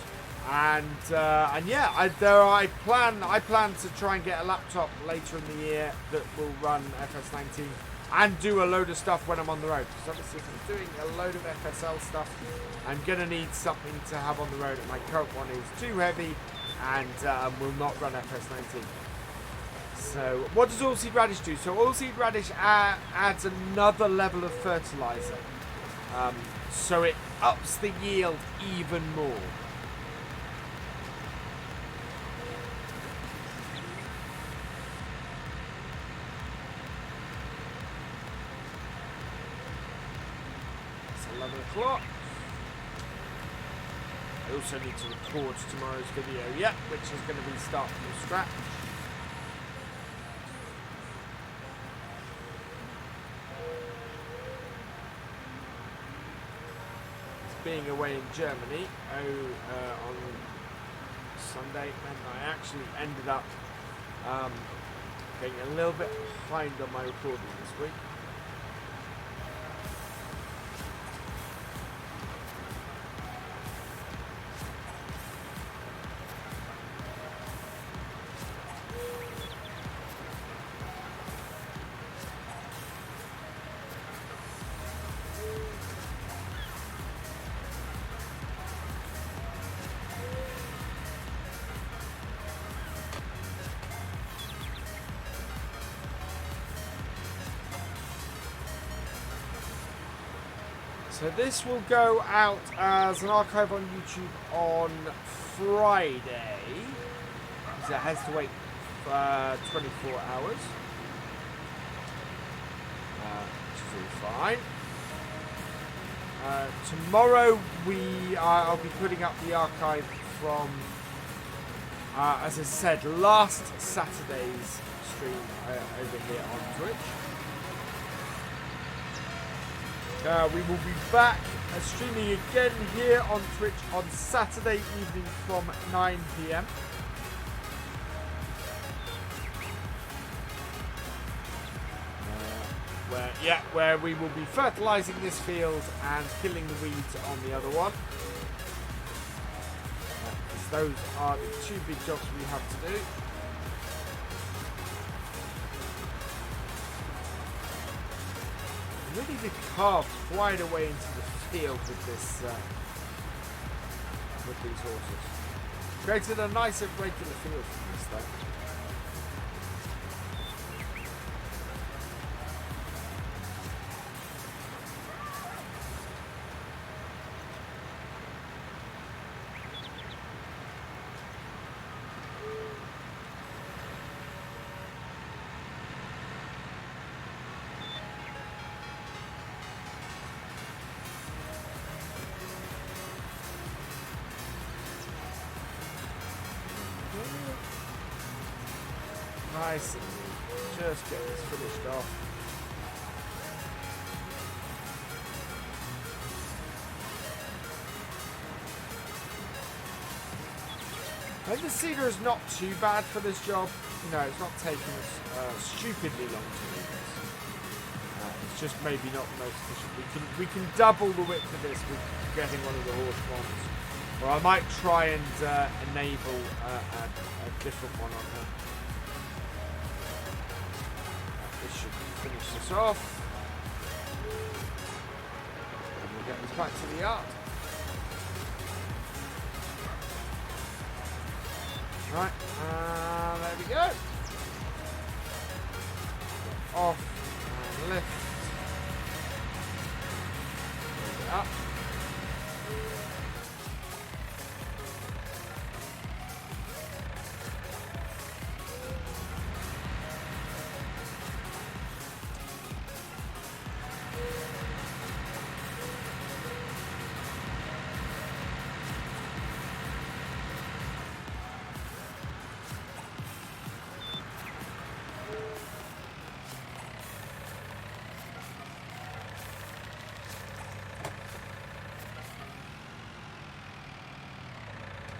And yeah, I plan to try and get a laptop later in the year that will run FS19 and do a load of stuff when I'm on the road. Because obviously, if I'm doing a load of FSL stuff, I'm gonna need something to have on the road. And my current one is too heavy and will not run FS19. So, what does oilseed radish do? So, oilseed radish adds another level of fertilizer, so it ups the yield even more. It's 11 o'clock. I also need to record tomorrow's video, which is going to be start from scratch. Being away in Germany on Sunday meant I actually ended up getting a little bit behind on my recording this week. So this will go out as an archive on YouTube on Friday. So it has to wait 24 hours. Which is all fine. Tomorrow I'll be putting up the archive from, as I said, last Saturday's stream over here on Twitch. We will be back streaming again here on Twitch on Saturday evening from 9 PM. Where we will be fertilising this field and killing the weeds on the other one. Those are the two big jobs we have to do. Really did carve quite away into the field with this, with these horses. Created a nice irregular field from this though. Nice and neat. Just get this finished off. I think the cedar is not too bad for this job. You know, it's not taking us stupidly long to do this. It's just maybe not the most efficient. We can double the width of this with getting one of the horse ones. Or I might try and enable a different one on her. This should finish this off. And we'll get this back to the yard. Right, there we go. Off and lift. Move it up.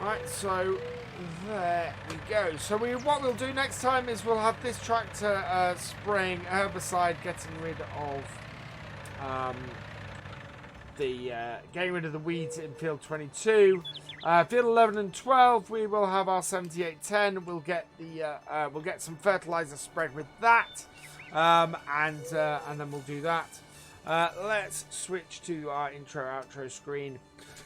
Right, so there we go. So what we'll do next time is we'll have this tractor spraying herbicide, getting rid of getting rid of the weeds in field 22. Field 11 and 12, we will have our 7810. We'll get we'll get some fertilizer spread with that, and then we'll do that. Let's switch to our intro outro screen.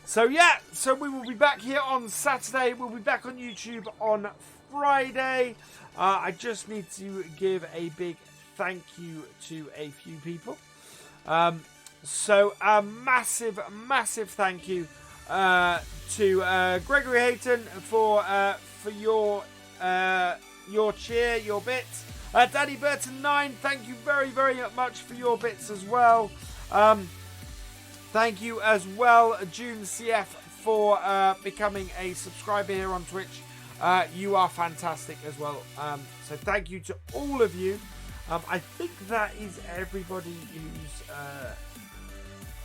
So yeah, so we will be back here on Saturday. We'll be back on YouTube on Friday. I just need to give a big thank you to a few people. So a massive thank you to Gregory Hayton for your cheer, your bits. Danny Burton 9, thank you very much for your bits as well. Thank you as well, June CF, for becoming a subscriber here on Twitch. You are fantastic as well. So thank you to all of you. I think that is everybody who's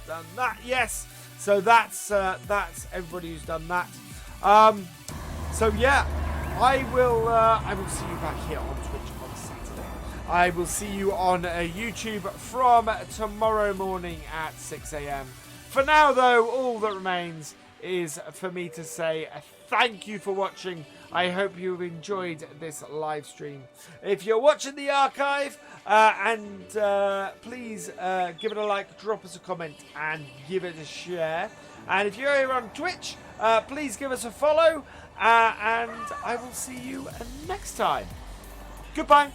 done that. Yes. So that's everybody who's done that. So yeah, I will see you back here on Twitch on Saturday. I will see you on YouTube from tomorrow morning at 6 a.m. For now, though, all that remains is for me to say thank you for watching. I hope you've enjoyed this live stream. If you're watching the archive, please give it a like, drop us a comment, and give it a share. And if you're here on Twitch, please give us a follow, and I will see you next time. Goodbye.